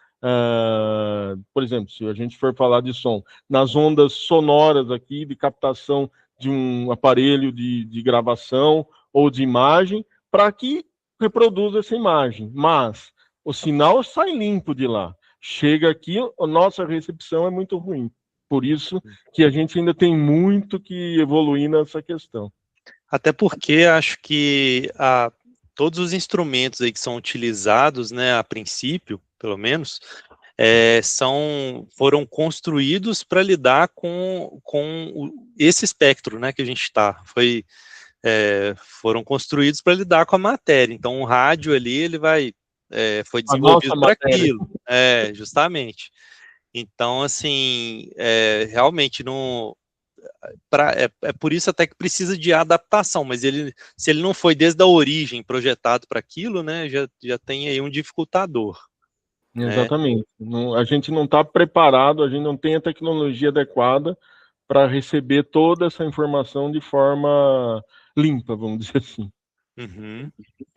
por exemplo, se a gente for falar de som, nas ondas sonoras aqui, de captação de um aparelho de gravação ou de imagem, para que reproduza essa imagem. Mas o sinal sai limpo de lá. Chega aqui, a nossa recepção é muito ruim. Por isso que a gente ainda tem muito que evoluir nessa questão. Até porque acho que todos os instrumentos aí que são utilizados, né, a princípio, pelo menos, foram construídos para lidar com esse espectro, né, que a gente está. Foram construídos para lidar com a matéria. Então, o rádio ali, ele foi desenvolvido para aquilo. Justamente. Então, assim, realmente, é por isso até que precisa de adaptação, mas se ele não foi desde a origem projetado para aquilo, né, já tem aí um dificultador. Exatamente. A gente não está preparado, a gente não tem a tecnologia adequada para receber toda essa informação de forma limpa, vamos dizer assim. Uhum.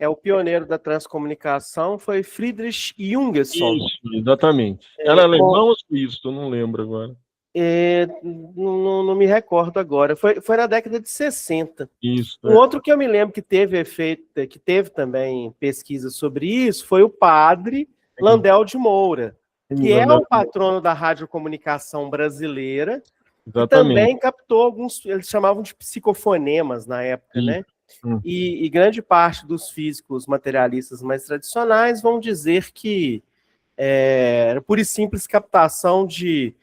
O pioneiro da transcomunicação foi Friedrich Jungesson. Isso, exatamente. Era alemão ou suíço? Não lembro agora. Não me recordo agora. Foi na década de 60. Isso. Outro que eu me lembro que teve também pesquisa sobre isso foi o padre Landel de Moura, que é o patrono da radiocomunicação brasileira, que também captou alguns, eles chamavam de psicofonemas na época, né? E grande parte dos físicos materialistas mais tradicionais vão dizer que era pura e simples captação de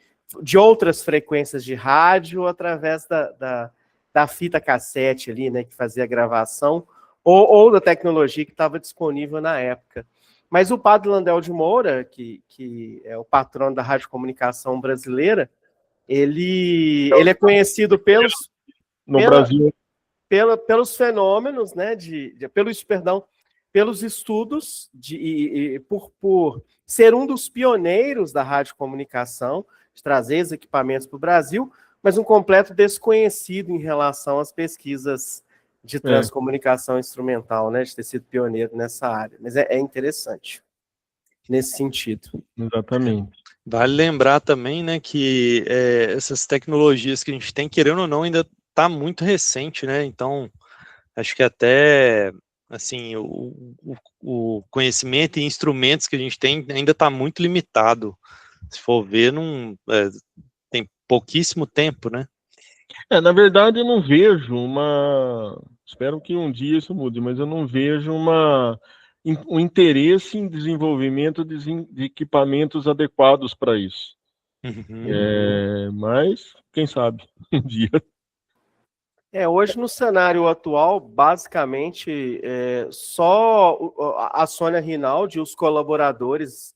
outras frequências de rádio através da fita cassete ali, né, que fazia a gravação, ou da tecnologia que estava disponível na época. Mas o padre Landel de Moura, que é o patrono da radiocomunicação brasileira, ele é conhecido Brasil. pelos fenômenos, né, pelos estudos, por ser um dos pioneiros da radiocomunicação, de trazer os equipamentos para o Brasil, mas um completo desconhecido em relação às pesquisas de transcomunicação instrumental, né, de ter sido pioneiro nessa área. Mas é interessante nesse sentido. Exatamente. Vale lembrar também, né, que essas tecnologias que a gente tem, querendo ou não, ainda está muito recente, né? Então, acho que até assim o conhecimento e instrumentos que a gente tem ainda está muito limitado. Se for ver, tem pouquíssimo tempo, né? Na verdade, eu não vejo espero que um dia isso mude, mas eu não vejo um interesse em desenvolvimento de equipamentos adequados para isso. Mas, quem sabe, um dia. Hoje, no cenário atual, basicamente, só a Sônia Rinaldi e os colaboradores,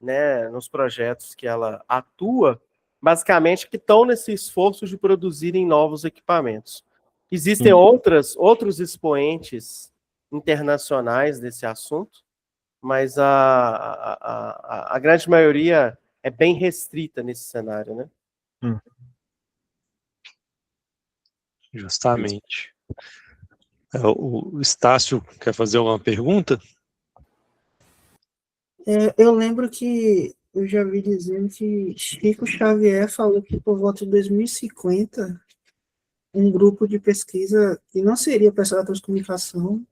né, nos projetos que ela atua, basicamente, que estão nesse esforço de produzirem novos equipamentos. Existem outros expoentes internacionais desse assunto, mas a grande maioria é bem restrita nesse cenário, né? Justamente. O Estácio quer fazer alguma pergunta? Eu lembro que eu já vi dizendo que Chico Xavier falou que por volta de 2050, um grupo de pesquisa que não seria pessoal da transcomunicação,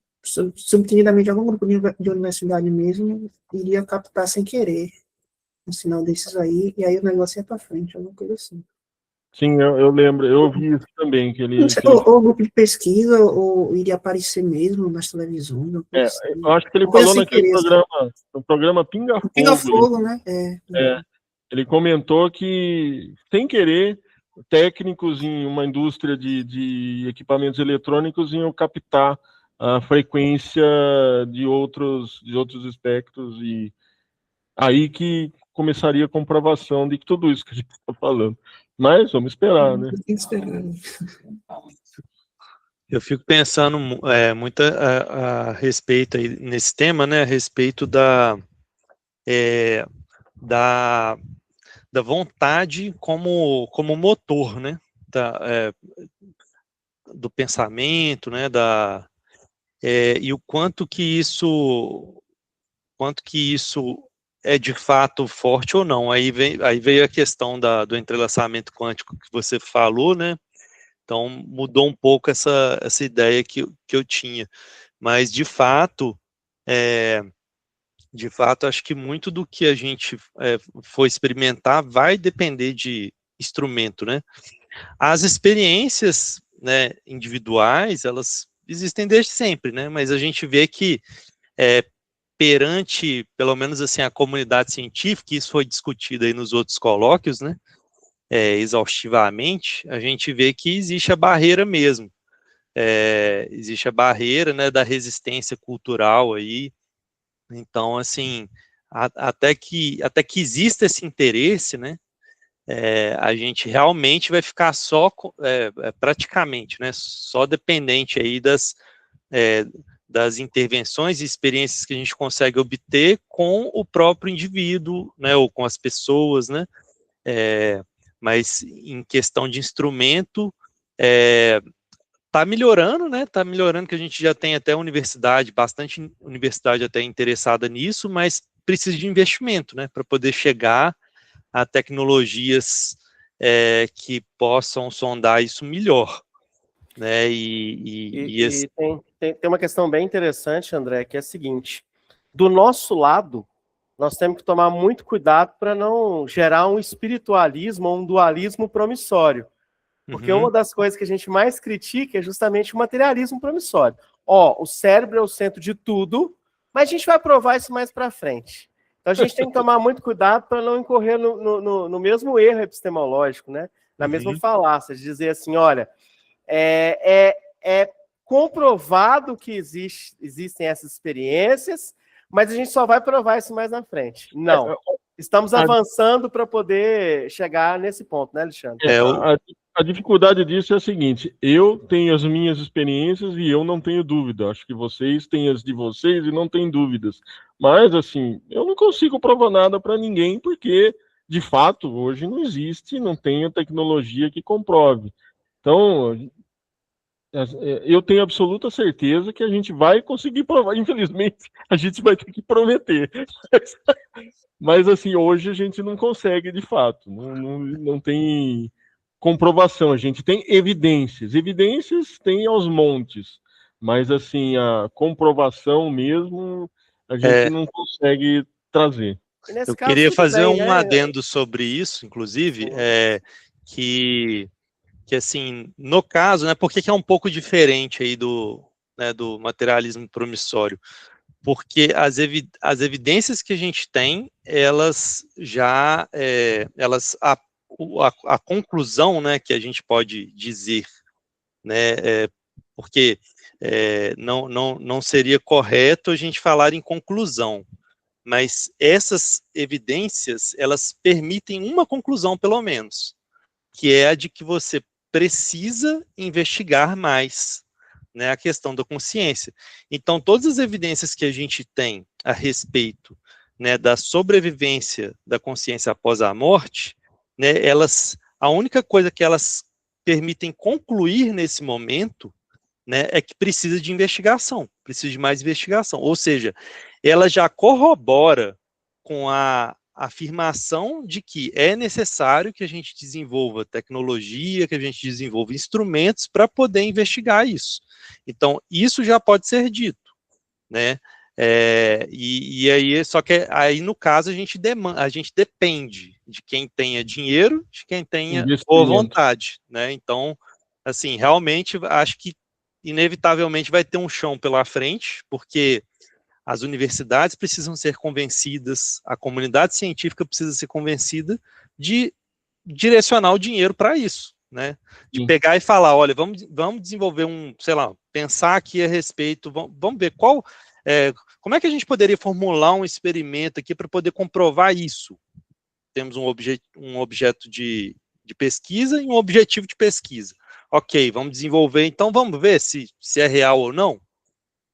subtendidamente algum grupo de universidade mesmo, iria captar sem querer um sinal desses aí, e aí o negócio ia para frente, alguma coisa assim. Sim, eu lembro, eu ouvi isso também, que ele... Ou grupo de pesquisa, ou iria aparecer mesmo nas televisões. Eu acho que ele falou naquele programa, no programa Pinga Fogo. Pinga Fogo, né? Ele comentou que, sem querer, técnicos em uma indústria de equipamentos eletrônicos iam captar a frequência de outros espectros, e aí que começaria a comprovação de tudo isso que a gente está falando. Mas vamos esperar, né? Tem que esperar. Eu fico pensando muito a respeito aí nesse tema, né? A respeito da vontade como motor, né? Do pensamento, né? E o quanto que isso é de fato forte ou não. Aí veio a questão do entrelaçamento quântico que você falou, né? Então, mudou um pouco essa ideia que eu tinha. Mas, de fato, acho que muito do que a gente for experimentar vai depender de instrumento, né? As experiências, né, individuais, elas existem desde sempre, né? Mas a gente vê que perante, pelo menos assim, a comunidade científica, isso foi discutido aí nos outros colóquios, né? Exaustivamente, a gente vê que existe a barreira mesmo. Existe a barreira, né, da resistência cultural aí. Então, assim, até que exista esse interesse, né, a gente realmente vai ficar só, praticamente, né, só dependente aí das intervenções e experiências que a gente consegue obter com o próprio indivíduo, né, ou com as pessoas, né, mas em questão de instrumento, está melhorando, né? Está melhorando, que a gente já tem até bastante universidade até interessada nisso, mas precisa de investimento, né? Para poder chegar a tecnologias que possam sondar isso melhor, né? Tem uma questão bem interessante, André, que é a seguinte: do nosso lado, nós temos que tomar muito cuidado para não gerar um espiritualismo ou um dualismo promissório. Porque uma das coisas que a gente mais critica é justamente o materialismo promissório. O cérebro é o centro de tudo, mas a gente vai provar isso mais para frente. Então a gente tem que tomar muito cuidado para não incorrer no mesmo erro epistemológico, né? Na mesma falácia, de dizer assim, olha, é comprovado que existem essas experiências, mas a gente só vai provar isso mais na frente. Não. estamos avançando para poder chegar nesse ponto, né, Alexandre? A dificuldade disso é a seguinte: eu tenho as minhas experiências e eu não tenho dúvida. Acho que vocês têm as de vocês e não têm dúvidas. Mas, assim, eu não consigo provar nada para ninguém, porque, de fato, hoje não existe, não tem a tecnologia que comprove. Então, eu tenho absoluta certeza que a gente vai conseguir provar. Infelizmente, a gente vai ter que prometer. Mas, assim, hoje a gente não consegue, de fato. Não tem comprovação. A gente tem evidências. Evidências tem aos montes. Mas, assim, a comprovação mesmo, a gente não consegue trazer. Eu queria fazer um adendo sobre isso, inclusive, que assim, no caso, né, por que é um pouco diferente aí do materialismo promissório? Porque as evidências que a gente tem, elas já, a conclusão, né, que a gente pode dizer, né, porque não seria correto a gente falar em conclusão, mas essas evidências, elas permitem uma conclusão, pelo menos, que é a de que você precisa investigar mais, né, a questão da consciência. Então, todas as evidências que a gente tem a respeito, né, da sobrevivência da consciência após a morte, né, a única coisa que elas permitem concluir nesse momento, né, é que precisa de investigação, precisa de mais investigação. Ou seja, ela já corrobora com a afirmação de que é necessário que a gente desenvolva tecnologia, que a gente desenvolva instrumentos para poder investigar isso. Então, isso já pode ser dito, né? E aí, só que aí, no caso, a gente depende de quem tenha dinheiro, de quem tenha boa vontade, né? Então, assim, realmente, acho que inevitavelmente vai ter um chão pela frente, porque as universidades precisam ser convencidas, a comunidade científica precisa ser convencida de direcionar o dinheiro para isso, né? De pegar e falar, olha, vamos desenvolver sei lá, pensar aqui a respeito, vamos ver como é que a gente poderia formular um experimento aqui para poder comprovar isso. Temos um objeto de pesquisa e um objetivo de pesquisa. Ok, vamos desenvolver, então vamos ver se é real ou não.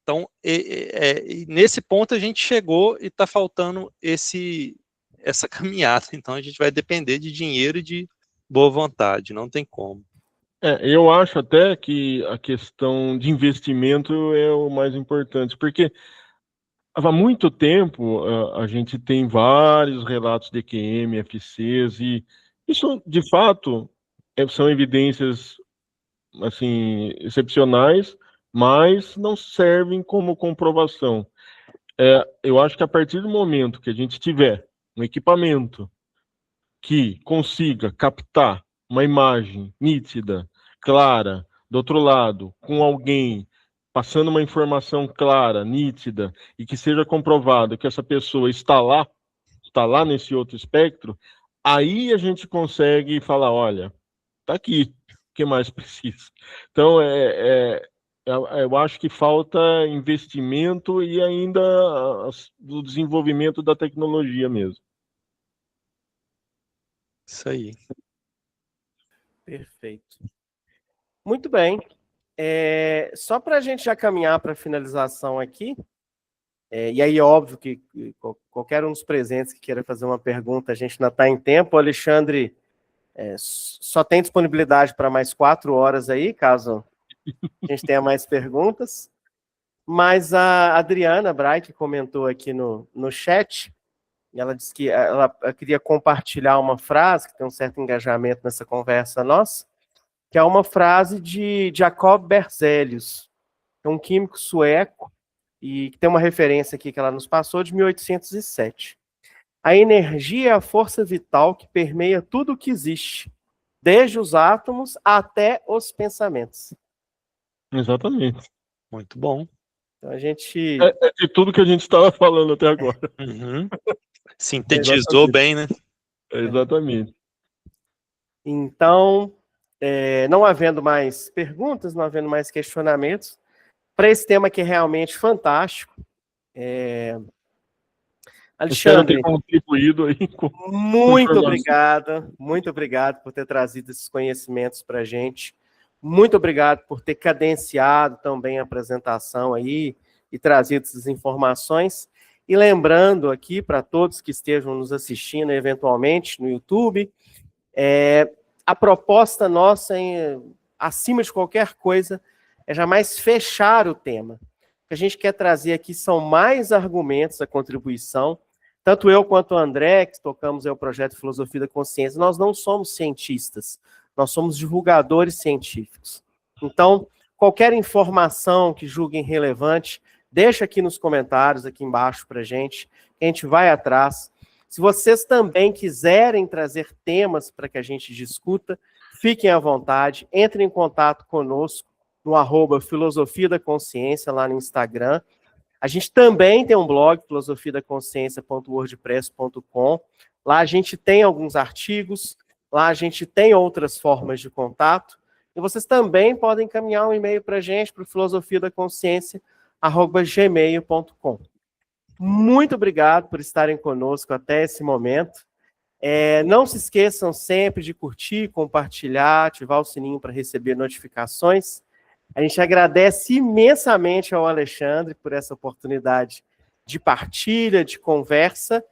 Então, nesse ponto a gente chegou e está faltando essa caminhada. Então, a gente vai depender de dinheiro e de boa vontade, não tem como. Eu acho até que a questão de investimento é o mais importante, porque há muito tempo a gente tem vários relatos de EQM, FCs, e isso, de fato, são evidências assim, excepcionais, mas não servem como comprovação. Eu acho que a partir do momento que a gente tiver um equipamento que consiga captar uma imagem nítida, clara, do outro lado, com alguém passando uma informação clara, nítida, e que seja comprovado que essa pessoa está lá nesse outro espectro, aí a gente consegue falar, olha, está aqui, o que mais precisa? Então, eu acho que falta investimento e ainda o desenvolvimento da tecnologia mesmo. Isso aí. Perfeito. Muito bem. Só para a gente já caminhar para a finalização aqui, e aí óbvio que qualquer um dos presentes que queira fazer uma pergunta, a gente ainda está em tempo. O Alexandre só tem disponibilidade para mais 4 horas aí, caso a gente tenha mais perguntas. Mas a Adriana Bright comentou aqui no chat, e ela disse que ela queria compartilhar uma frase que tem um certo engajamento nessa conversa nossa, que é uma frase de Jacob Berzelius, que é um químico sueco, e que tem uma referência aqui que ela nos passou, de 1807. A energia é a força vital que permeia tudo o que existe, desde os átomos até os pensamentos. Exatamente. Muito bom. Então a gente... de tudo que a gente estava falando até agora. Uhum. Sintetizou bem, né? Exatamente. Então, não havendo mais perguntas, não havendo mais questionamentos, para esse tema que é realmente fantástico, Espero ter Alexandre, contribuído aí com muito informação. obrigado por ter trazido esses conhecimentos para a gente. Muito obrigado por ter cadenciado também a apresentação aí e trazido essas informações. E lembrando aqui para todos que estejam nos assistindo eventualmente no YouTube, a proposta nossa, acima de qualquer coisa, é jamais fechar o tema. O que a gente quer trazer aqui são mais argumentos à contribuição. Tanto eu quanto o André, que tocamos o projeto Filosofia da Consciência, nós não somos cientistas, nós somos divulgadores científicos. Então, qualquer informação que julguem relevante, deixa aqui nos comentários, aqui embaixo para a gente vai atrás. Se vocês também quiserem trazer temas para que a gente discuta, fiquem à vontade, entrem em contato conosco no @Filosofia da Consciência, lá no Instagram. A gente também tem um blog, filosofiadaconsciência.wordpress.com. Lá a gente tem alguns artigos, lá a gente tem outras formas de contato. E vocês também podem encaminhar um e-mail para a gente, para o filosofiadaconsciência@gmail.com. Muito obrigado por estarem conosco até esse momento. Não se esqueçam sempre de curtir, compartilhar, ativar o sininho para receber notificações. A gente agradece imensamente ao Alexandre por essa oportunidade de partilha, de conversa,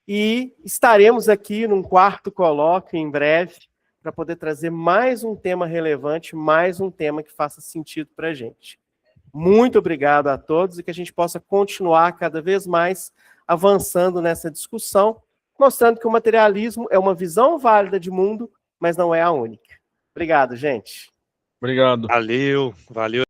e estaremos aqui num quarto colóquio em breve para poder trazer mais um tema relevante, mais um tema que faça sentido para a gente. Muito obrigado a todos e que a gente possa continuar cada vez mais avançando nessa discussão, mostrando que o materialismo é uma visão válida de mundo, mas não é a única. Obrigado, gente. Obrigado. Valeu.